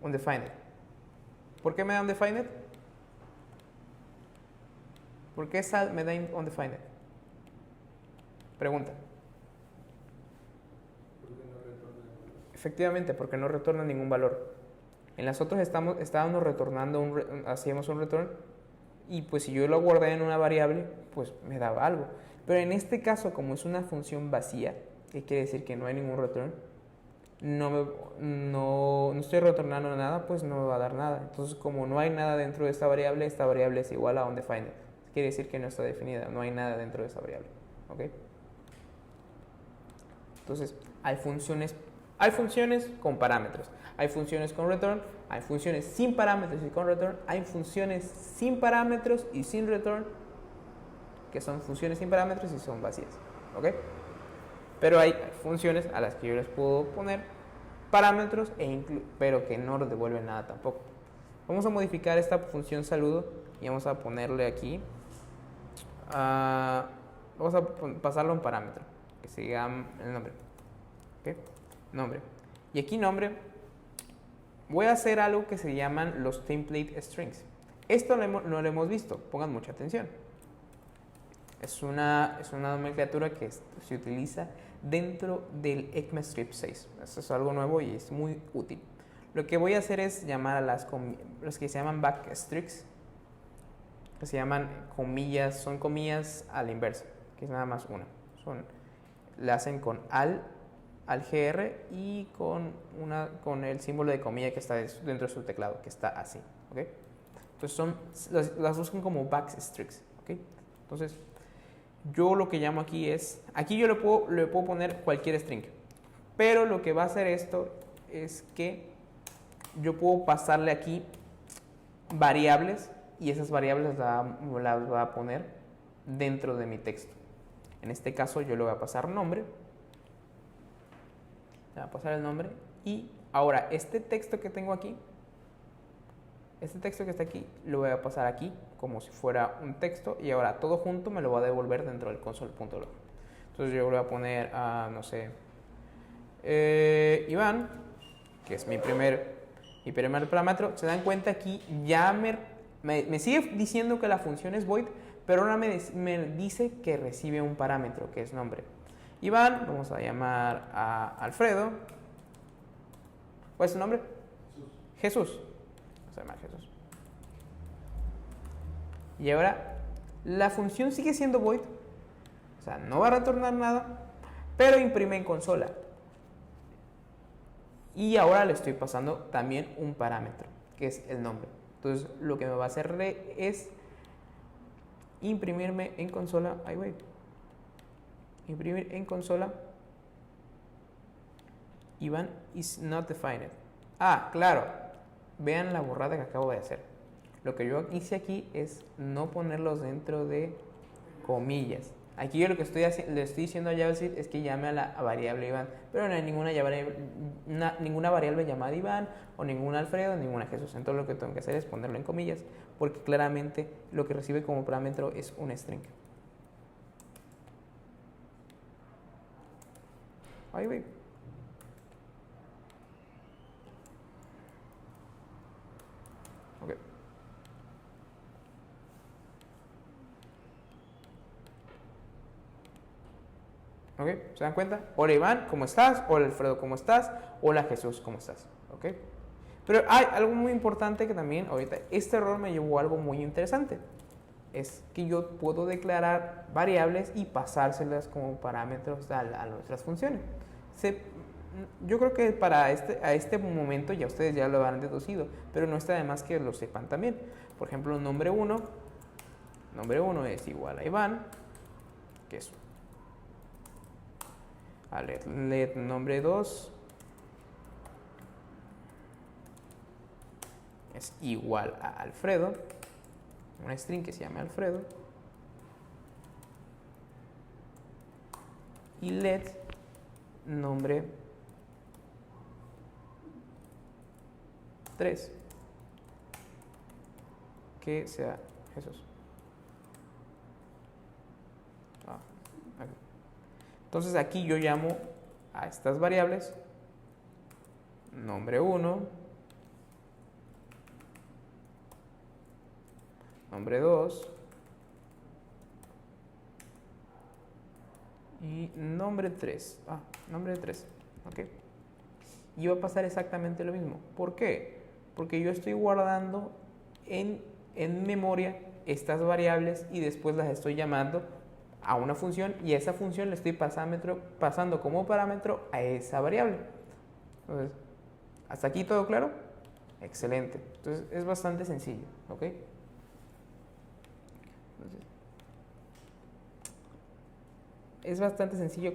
Speaker 1: Undefined. ¿Por qué me da undefined? ¿Por qué sal me da undefined? Pregunta.
Speaker 2: ¿Por qué no retorna el valor?
Speaker 1: Efectivamente, porque no retorna ningún valor. En las otras estábamos retornando, hacíamos un return, y pues si yo lo guardé en una variable, pues me daba algo. Pero en este caso, como es una función vacía, que quiere decir que no hay ningún return, no estoy retornando nada, pues no me va a dar nada. Entonces, como no hay nada dentro de esta variable es igual a undefined. Quiere decir que no está definida, no hay nada dentro de esa variable. ¿Ok? Entonces, hay funciones con parámetros, hay funciones con return, hay funciones sin parámetros y con return, hay funciones sin parámetros y sin return, que son funciones sin parámetros y son vacías. ¿Ok? Pero hay funciones a las que yo les puedo poner parámetros, pero que no devuelven nada tampoco. Vamos a modificar esta función saludo y vamos a ponerle aquí, vamos a pasarle un parámetro que se llama el nombre. ¿Ok? Nombre. Y aquí nombre, voy a hacer algo que se llaman los template strings. Esto no lo hemos visto, pongan mucha atención. Es una nomenclatura que se utiliza dentro del ECMAScript 6. Esto es algo nuevo y es muy útil. Lo que voy a hacer es llamar a los que se llaman backstrings, que se llaman comillas, son comillas a la inversa, que es nada más una. La hacen con al gr y con el símbolo de comilla que está dentro de su teclado, que está así. ¿Okay? Entonces las buscan como backstrings. ¿Okay? Entonces, yo lo que llamo aquí yo le puedo poner cualquier string, pero lo que va a hacer esto es que yo puedo pasarle aquí variables y esas variables las va a poner dentro de mi texto. En este caso yo le voy a pasar nombre, le voy a pasar el nombre, y ahora este texto que tengo aquí, este texto que está aquí, lo voy a pasar aquí como si fuera un texto, y ahora todo junto me lo va a devolver dentro del console.log. Entonces yo le voy a poner no sé, Iván, que es mi primer parámetro. Se dan cuenta aquí ya me sigue diciendo que la función es void, pero ahora me dice que recibe un parámetro que es nombre. Iván, vamos a llamar a Alfredo. ¿Cuál es su nombre? Jesús. Vamos a llamar Jesús. Y ahora la función sigue siendo void, o sea, no va a retornar nada, pero imprime en consola. Y ahora le estoy pasando también un parámetro, que es el nombre. Entonces lo que me va a hacer es imprimirme en consola. Imprimir en consola. Iván is not defined. Claro. Vean la burrada que acabo de hacer. Lo que yo hice aquí es no ponerlos dentro de comillas. Aquí yo lo que le estoy diciendo a JavaScript es que llame a la variable Iván, pero no hay ninguna variable llamada Iván, o ningún Alfredo, ninguna Jesús. Entonces lo que tengo que hacer es ponerlo en comillas, porque claramente lo que recibe como parámetro es un string. Ahí ve. Okay. ¿Ok? ¿Se dan cuenta? Hola Iván, ¿cómo estás? Hola Alfredo, ¿cómo estás? Hola Jesús, ¿cómo estás? ¿Ok? Pero hay algo muy importante que también ahorita, este error me llevó a algo muy interesante. Es que yo puedo declarar variables y pasárselas como parámetros a nuestras funciones. Yo creo que a este momento ya ustedes ya lo han deducido, pero no está de más que lo sepan también. Por ejemplo, nombre 1 es igual a Iván, que es let nombre 2 es igual a Alfredo, un string que se llama Alfredo, y let nombre 3 que sea Jesús. Okay. Entonces aquí yo llamo a estas variables nombre 1, nombre 2 y nombre 3. Nombre 3. Ok. Y va a pasar exactamente lo mismo. ¿Por qué? Porque yo estoy guardando en memoria estas variables y después las estoy llamando a una función y a esa función le estoy pasando como parámetro a esa variable. Entonces, ¿hasta aquí todo claro? Excelente. Entonces es bastante sencillo, ¿ok? Entonces, es bastante sencillo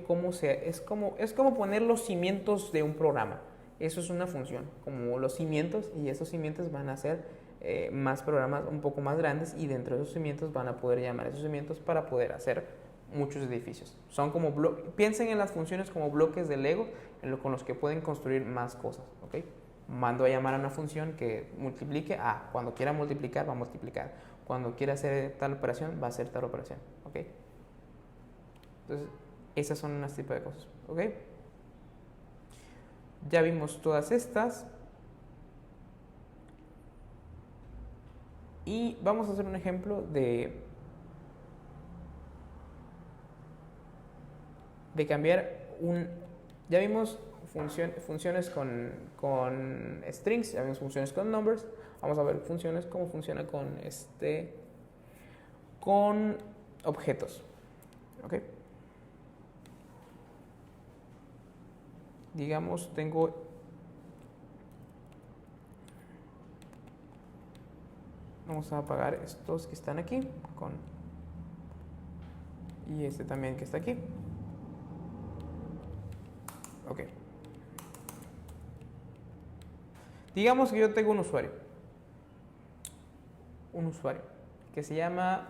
Speaker 1: es como poner los cimientos de un programa. Eso es una función, como los cimientos, y esos cimientos van a ser más programas un poco más grandes, y dentro de esos cimientos van a poder llamar a esos cimientos para poder hacer muchos edificios. Son como piensen en las funciones como bloques de Lego con los que pueden construir más cosas, ¿ok? Mando a llamar a una función que multiplique, cuando quiera multiplicar va a multiplicar, cuando quiera hacer tal operación va a hacer tal operación, ¿ok? Entonces, esas son unas tipos de cosas, ¿ok? Ya vimos todas estas. Y vamos a hacer un ejemplo de cambiar ya vimos funciones con strings, ya vimos funciones con numbers. Vamos a ver funciones, cómo funciona con objetos, ¿ok? Digamos, vamos a apagar estos que están aquí y este también que está aquí. Ok. Digamos que yo tengo un usuario que se llama,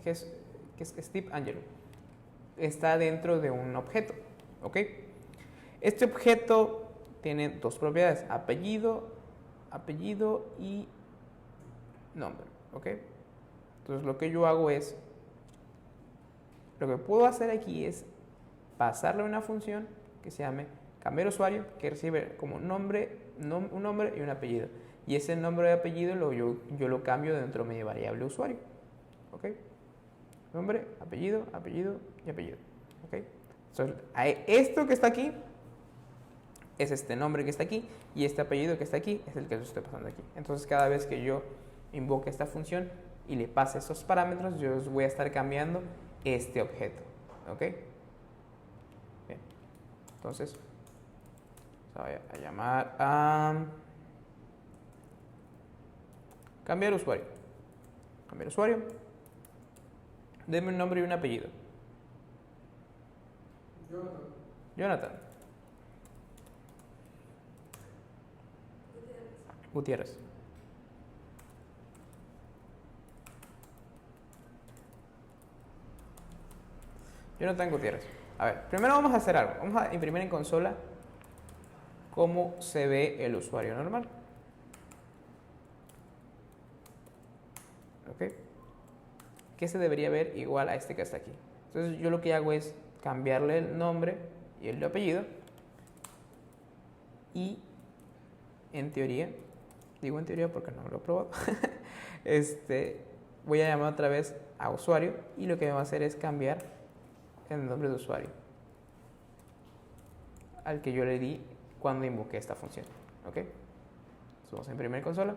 Speaker 1: que es Steve Angelo. Está dentro de un objeto, ¿ok? Este objeto tiene dos propiedades: apellido y nombre, ¿ok? Entonces lo que yo hago es, lo que puedo hacer aquí es pasarle una función que se llame cambiar usuario, que recibe como un nombre y un apellido, y ese nombre y apellido yo lo cambio dentro de mi variable usuario, ¿ok? Nombre, apellido y apellido, ¿ok? Entonces, esto que está aquí es este nombre que está aquí, y este apellido que está aquí es el que yo estoy pasando aquí. Entonces cada vez que yo invoque esta función y le pase esos parámetros, yo voy a estar cambiando este objeto, ¿ok? Bien, entonces voy a llamar a cambiar usuario. Deme un nombre y un apellido. Jonathan. Gutiérrez. Jonathan Gutiérrez. A ver, primero vamos a hacer algo. Vamos a imprimir en consola cómo se ve el usuario normal. ¿Ok? Que se debería ver igual a este que está aquí. Entonces yo lo que hago es cambiarle el nombre y el apellido, y en teoría, digo en teoría porque no lo he probado, voy a llamar otra vez a usuario, y lo que me va a hacer es cambiar el nombre de usuario al que yo le di cuando invoqué esta función, ¿ok? Entonces vamos a imprimir en consola.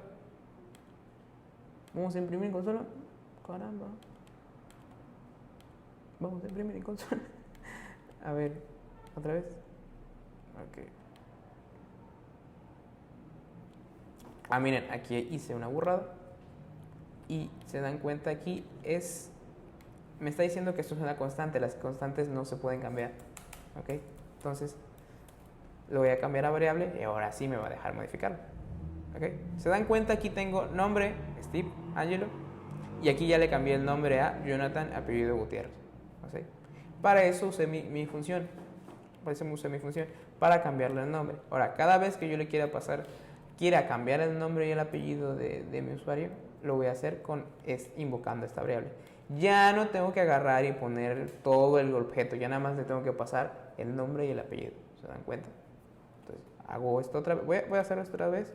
Speaker 1: Caramba. Vamos a imprimir en consola. A ver, otra vez. Ok. Miren, aquí hice una burrada. Y se dan cuenta aquí me está diciendo que esto es una constante. Las constantes no se pueden cambiar. ¿Ok? Entonces, lo voy a cambiar a variable y ahora sí me va a dejar modificarlo. ¿Ok? Se dan cuenta, aquí tengo nombre, Steve Angelo, y aquí ya le cambié el nombre a Jonathan, apellido Gutiérrez. ¿Okay? Para eso usé mi función. Para cambiarle el nombre. Ahora, cada vez que yo le quiera cambiar el nombre y el apellido de mi usuario, lo voy a hacer invocando esta variable. Ya no tengo que agarrar y poner todo el objeto, ya nada más le tengo que pasar el nombre y el apellido. ¿Se dan cuenta? Entonces, hago esto otra vez. Voy a hacer esto otra vez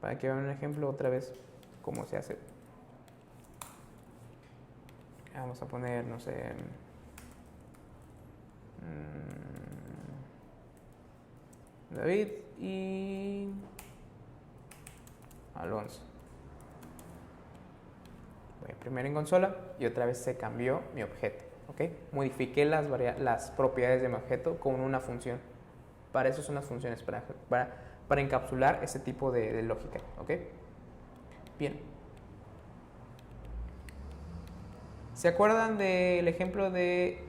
Speaker 1: para que vean un ejemplo otra vez cómo se hace. Vamos a poner, no sé, David y Alonso. Voy a imprimir en consola y otra vez se cambió mi objeto. ¿Ok? Modifiqué las propiedades de mi objeto con una función. Para eso son las funciones, para encapsular ese tipo de lógica. ¿Ok? Bien. ¿Se acuerdan del ejemplo de...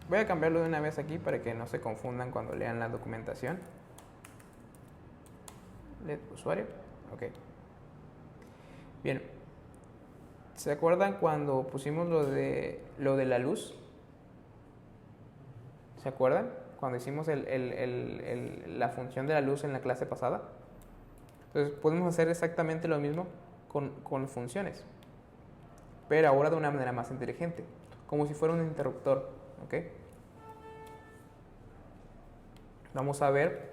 Speaker 1: Voy a cambiarlo de una vez aquí para que no se confundan cuando lean la documentación. Let usuario. Ok. Bien. ¿Se acuerdan cuando pusimos lo de la luz? ¿Se acuerdan? Cuando hicimos la función de la luz en la clase pasada. Entonces podemos hacer exactamente lo mismo con funciones. Pero ahora de una manera más inteligente. Como si fuera un interruptor. ¿Ok? Vamos a ver.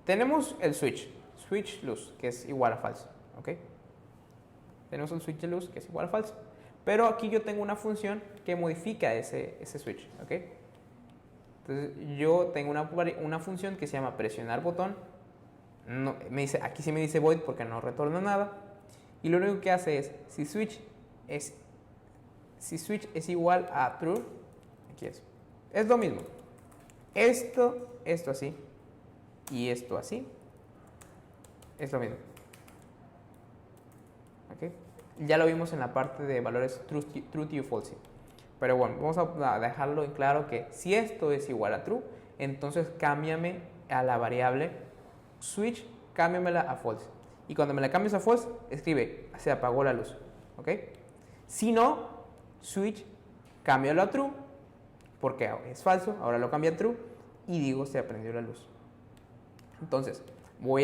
Speaker 1: Tenemos el switch luz, que es igual a falso. ¿Ok? Tenemos el switch de luz, que es igual a falso. Pero aquí yo tengo una función que modifica ese switch. ¿Ok? Entonces yo tengo una función que se llama presionar botón. No, aquí sí me dice void porque no retorna nada. Y lo único que hace es, si switch es igual a true, aquí es lo mismo. Esto así y esto así es lo mismo. ¿Okay? Ya lo vimos en la parte de valores true o false. Pero bueno, vamos a dejarlo en claro que si esto es igual a true, entonces cámbiame a la variable switch, cámbiamela a false. Y cuando me la cambies a false, escribe, se apagó la luz. ¿Ok? Si no, switch, cámbialo a true, porque es falso, ahora lo cambia a true, y digo, se prendió la luz. Entonces, lo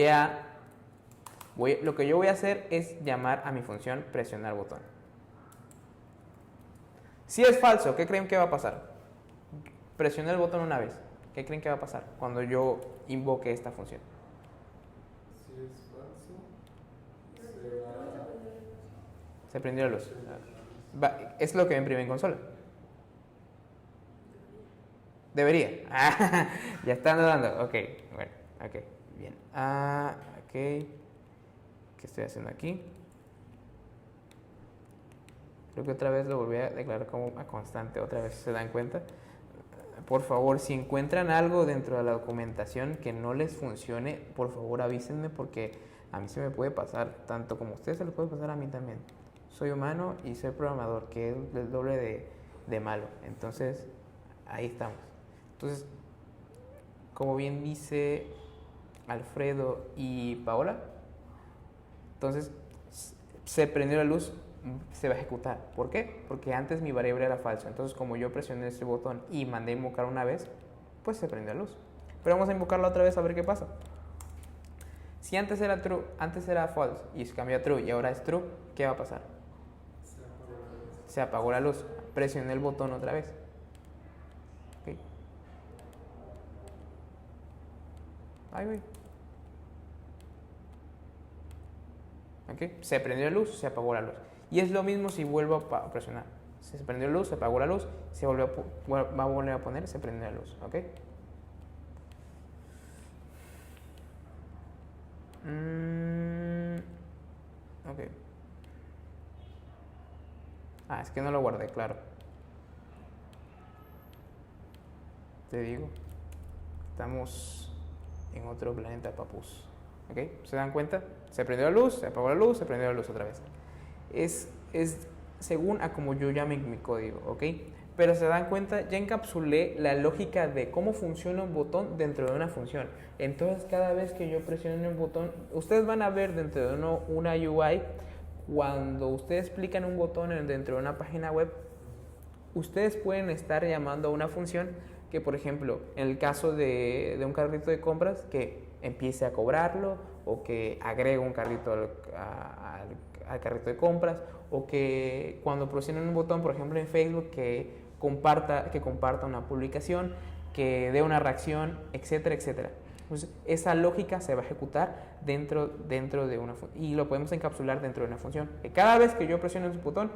Speaker 1: que yo voy a hacer es llamar a mi función presionar botón. Si es falso, ¿qué creen que va a pasar? Presioné el botón una vez. ¿Qué creen que va a pasar cuando yo invoque esta función?
Speaker 2: Si es falso,
Speaker 1: Se prendió la luz. Es lo que me imprime en consola. Debería. Ya están dando. Ok, bueno, ok, bien. Ok. ¿Qué estoy haciendo aquí? Creo que otra vez lo volví a declarar como a constante. Otra vez, ¿se dan cuenta? Por favor, si encuentran algo dentro de la documentación que no les funcione, por favor avísenme porque a mí se me puede pasar, tanto como a ustedes se les puede pasar a mí también. Soy humano y soy programador, que es el doble de malo. Entonces, ahí estamos. Entonces, como bien dice Alfredo y Paola, entonces se prendió la luz, se va a ejecutar. ¿Por qué? Porque antes mi variable era falso. Entonces, como yo presioné este botón y mandé a invocar una vez, pues se prendió la luz. Pero vamos a invocarla otra vez a ver qué pasa. Si antes era true, antes era false y se cambió a true y ahora es true, ¿qué va a pasar? Se apagó la luz. Presioné el botón otra vez. ¿Okay? Ahí voy. ¿Okay? Se prendió la luz, se apagó la luz. Y es lo mismo si vuelvo a presionar. Se prendió la luz, se apagó la luz, va a volver a poner, se prendió la luz. ¿Ok? Ok. Es que no lo guardé, claro. Te digo. Estamos en otro planeta, papus. ¿Ok? ¿Se dan cuenta? Se prendió la luz, se apagó la luz, se prendió la luz otra vez. Es según a como yo llame mi código, ¿ok? Pero se dan cuenta, ya encapsulé la lógica de cómo funciona un botón dentro de una función. Entonces, cada vez que yo presione un botón, ustedes van a ver dentro de una UI, cuando ustedes explican un botón dentro de una página web, ustedes pueden estar llamando a una función que, por ejemplo, en el caso de un carrito de compras, que empiece a cobrarlo, o que agregue un carrito al carrito de compras, o que cuando presionen un botón, por ejemplo en Facebook, que comparta una publicación, que dé una reacción, etcétera, etcétera. Entonces, esa lógica se va a ejecutar dentro de una función y lo podemos encapsular dentro de una función. Cada vez que yo presione un botón,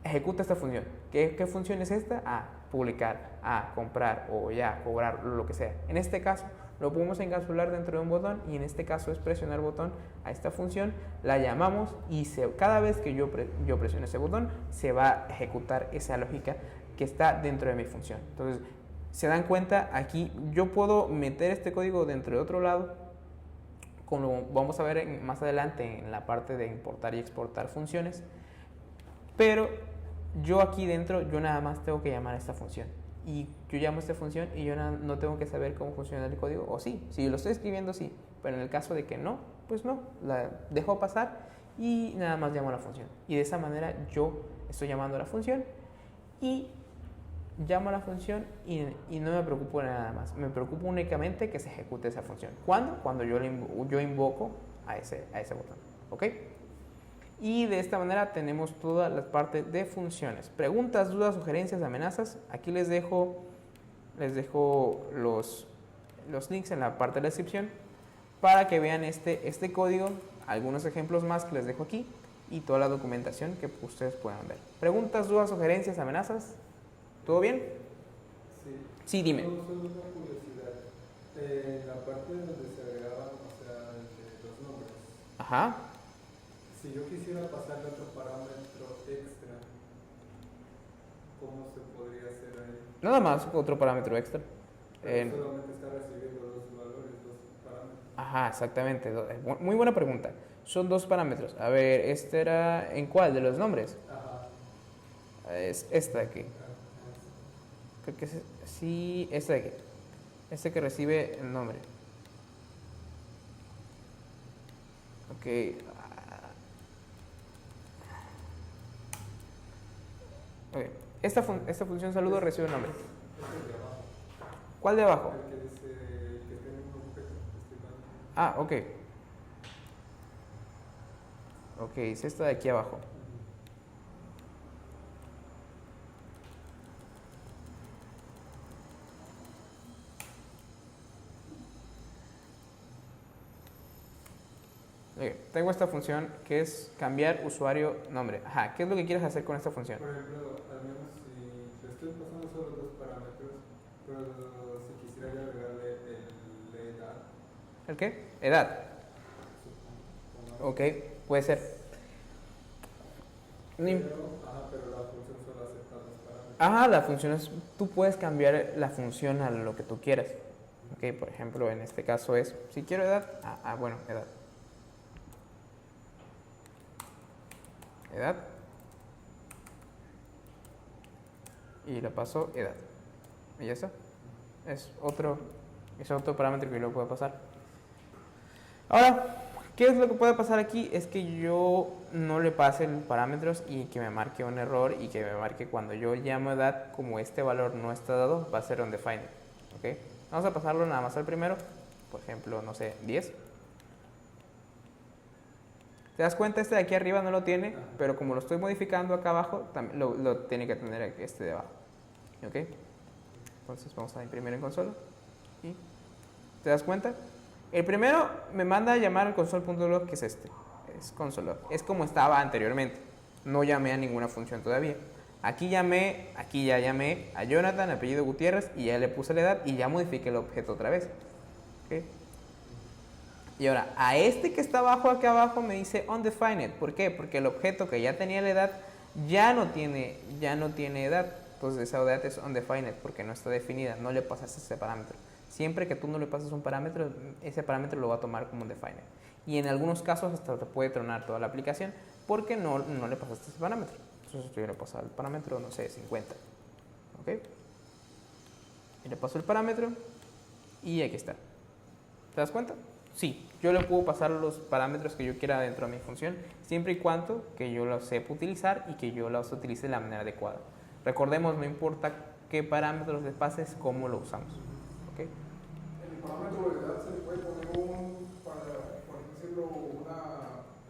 Speaker 1: ejecuta esta función. ¿Qué función es esta? A publicar, a comprar o ya cobrar, lo que sea. En este caso lo podemos encapsular dentro de un botón y en este caso es presionar el botón a esta función, la llamamos y cada vez que yo presiono ese botón se va a ejecutar esa lógica que está dentro de mi función. Entonces, se dan cuenta, aquí yo puedo meter este código dentro de otro lado, como vamos a ver más adelante en la parte de importar y exportar funciones, pero yo aquí dentro, yo nada más tengo que llamar a esta función. Y yo llamo a esta función y yo no tengo que saber cómo funciona el código, o sí, si lo estoy escribiendo sí, pero en el caso de que no, pues no, la dejo pasar y nada más llamo a la función. Y de esa manera yo estoy llamando a la función y llamo a la función y no me preocupo de nada más, me preocupo únicamente que se ejecute esa función. ¿Cuándo? Cuando yo invoco a ese botón, ¿ok? Y de esta manera tenemos toda la parte de funciones. Preguntas, dudas, sugerencias, amenazas. Aquí les dejo los links en la parte de la descripción para que vean este código, algunos ejemplos más que les dejo aquí y toda la documentación que ustedes puedan ver. Preguntas, dudas, sugerencias, amenazas. ¿Todo bien?
Speaker 2: Sí.
Speaker 1: Sí, dime.
Speaker 2: Solo una curiosidad. En la parte donde se agregaban, o sea, los nombres.
Speaker 1: Ajá.
Speaker 2: Si yo quisiera pasarle otro parámetro extra, ¿cómo se podría hacer ahí?
Speaker 1: Nada más otro parámetro extra.
Speaker 2: Pero solamente está recibiendo dos valores, dos parámetros.
Speaker 1: Ajá, exactamente. Muy buena pregunta. Son dos parámetros. A ver, ¿este era en cuál de los nombres?
Speaker 2: Ajá.
Speaker 1: Es esta de aquí. Creo que sí, esta de aquí. Este que recibe el nombre. Ok. Okay. Esta función saludo recibe el nombre.
Speaker 2: Este de abajo.
Speaker 1: ¿Cuál de abajo?
Speaker 2: El que dice que tiene un objeto estimado.
Speaker 1: Ah, ok. Ok, es esta de aquí abajo. Okay. Tengo esta función que es cambiar usuario nombre. Ajá, ¿qué es lo que quieres hacer con esta función?
Speaker 2: Por ejemplo, al menos si le estoy pasando solo dos parámetros, pero si quisiera yo agregarle la edad.
Speaker 1: ¿El qué? Edad.
Speaker 2: Supongo.
Speaker 1: Ok, puede ser.
Speaker 2: Pero la función solo acepta dos parámetros.
Speaker 1: Ajá, la función es, tú puedes cambiar la función a lo que tú quieras. Ok, por ejemplo, en este caso es, si quiero edad, bueno, edad. Edad. Y le paso edad. Y ya está. Es otro parámetro que yo lo puedo pasar. Ahora, ¿qué es lo que puede pasar aquí? Es que yo no le pase los parámetros y que me marque un error y que me marque cuando yo llamo edad, como este valor no está dado, va a ser undefined. ¿Ok? Vamos a pasarlo nada más al primero. Por ejemplo, no sé, 10. ¿Te das cuenta? Este de aquí arriba no lo tiene, pero como lo estoy modificando acá abajo, también lo tiene que tener este de abajo. ¿Ok? Entonces vamos a imprimir en consola. ¿Y te das cuenta? El primero me manda a llamar al console.log, que es este. Es console.log. Es como estaba anteriormente. No llamé a ninguna función todavía. Aquí ya llamé a Jonathan, apellido Gutiérrez, y ya le puse la edad y ya modifiqué el objeto otra vez. ¿Ok? Y ahora, a este que está abajo, aquí abajo, me dice undefined. ¿Por qué? Porque el objeto que ya tenía la edad ya no tiene edad. Entonces esa edad es undefined porque no está definida, no le pasas ese parámetro. Siempre que tú no le pases un parámetro, ese parámetro lo va a tomar como undefined. Y en algunos casos hasta te puede tronar toda la aplicación porque no le pasaste ese parámetro. Entonces yo le paso el parámetro, no sé, 50. ¿Ok? Y le paso el parámetro y aquí está. ¿Te das cuenta? Sí, yo le puedo pasar los parámetros que yo quiera dentro de mi función, siempre y cuando que yo los sepa utilizar y que yo los utilice de la manera adecuada. Recordemos, no importa qué parámetros le pases, cómo lo usamos. ¿Ok?
Speaker 4: En el parámetro de edad se le puede poner por decirlo, un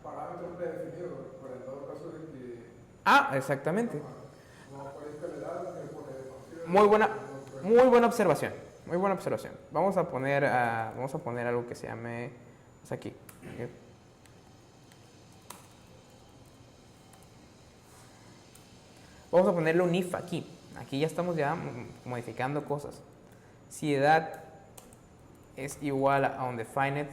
Speaker 4: parámetro predefinido, para en dado caso de que...
Speaker 1: Exactamente.
Speaker 4: No aparezca la edad, se le pone
Speaker 1: Muy buena observación. Muy buena observación. Vamos a poner algo que se llame, pues aquí. ¿Okay? Vamos a ponerle un if aquí. Aquí ya estamos ya modificando cosas. Si edad es igual a undefined,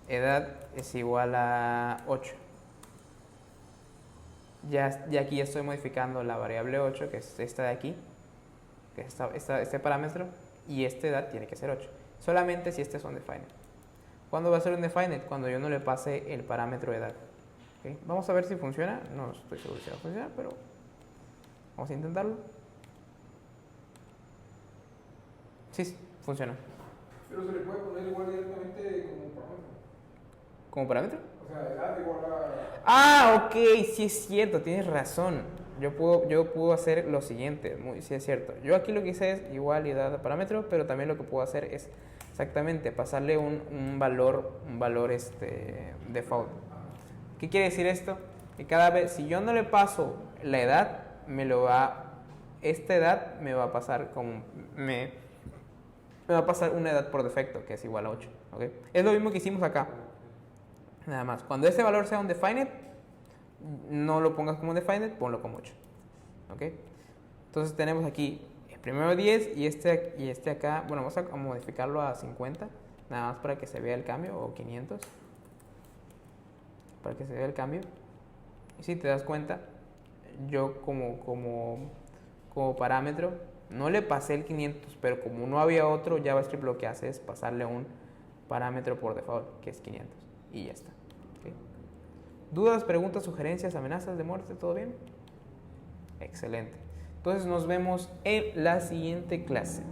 Speaker 1: edad es igual a 8. Ya aquí ya estoy modificando la variable 8, que es esta de aquí, que es este parámetro, y esta edad tiene que ser 8. Solamente si este es undefined. ¿Cuándo va a ser undefined? Cuando yo no le pase el parámetro edad. ¿Okay? Vamos a ver si funciona. No estoy seguro si va a funcionar, pero vamos a intentarlo. Sí, funciona.
Speaker 4: Pero se le puede poner igual directamente como parámetro.
Speaker 1: ¿Como parámetro?
Speaker 4: O sea, edad igual a...
Speaker 1: Ah, ok, sí es cierto, tienes razón. Yo puedo hacer lo siguiente, sí es cierto. Yo aquí lo que hice es igual y edad a parámetro, pero también lo que puedo hacer es exactamente pasarle un valor default. ¿Qué quiere decir esto? Que cada vez, si yo no le paso la edad, esta edad me va a pasar me va a pasar una edad por defecto, que es igual a 8. ¿Okay? Es lo mismo que hicimos acá. Nada más. Cuando este valor sea undefined, no lo pongas como undefined, ponlo como 8. ¿Ok? Entonces tenemos aquí el primero 10 y este acá, bueno, vamos a modificarlo a 50, nada más para que se vea el cambio, o 500, para que se vea el cambio. Y si te das cuenta, yo como parámetro no le pasé el 500, pero como no había otro, JavaScript lo que hace es pasarle un parámetro por default, que es 500, y ya está. ¿Okay? ¿Dudas, preguntas, sugerencias, amenazas de muerte? ¿Todo bien? Excelente. Entonces nos vemos en la siguiente clase.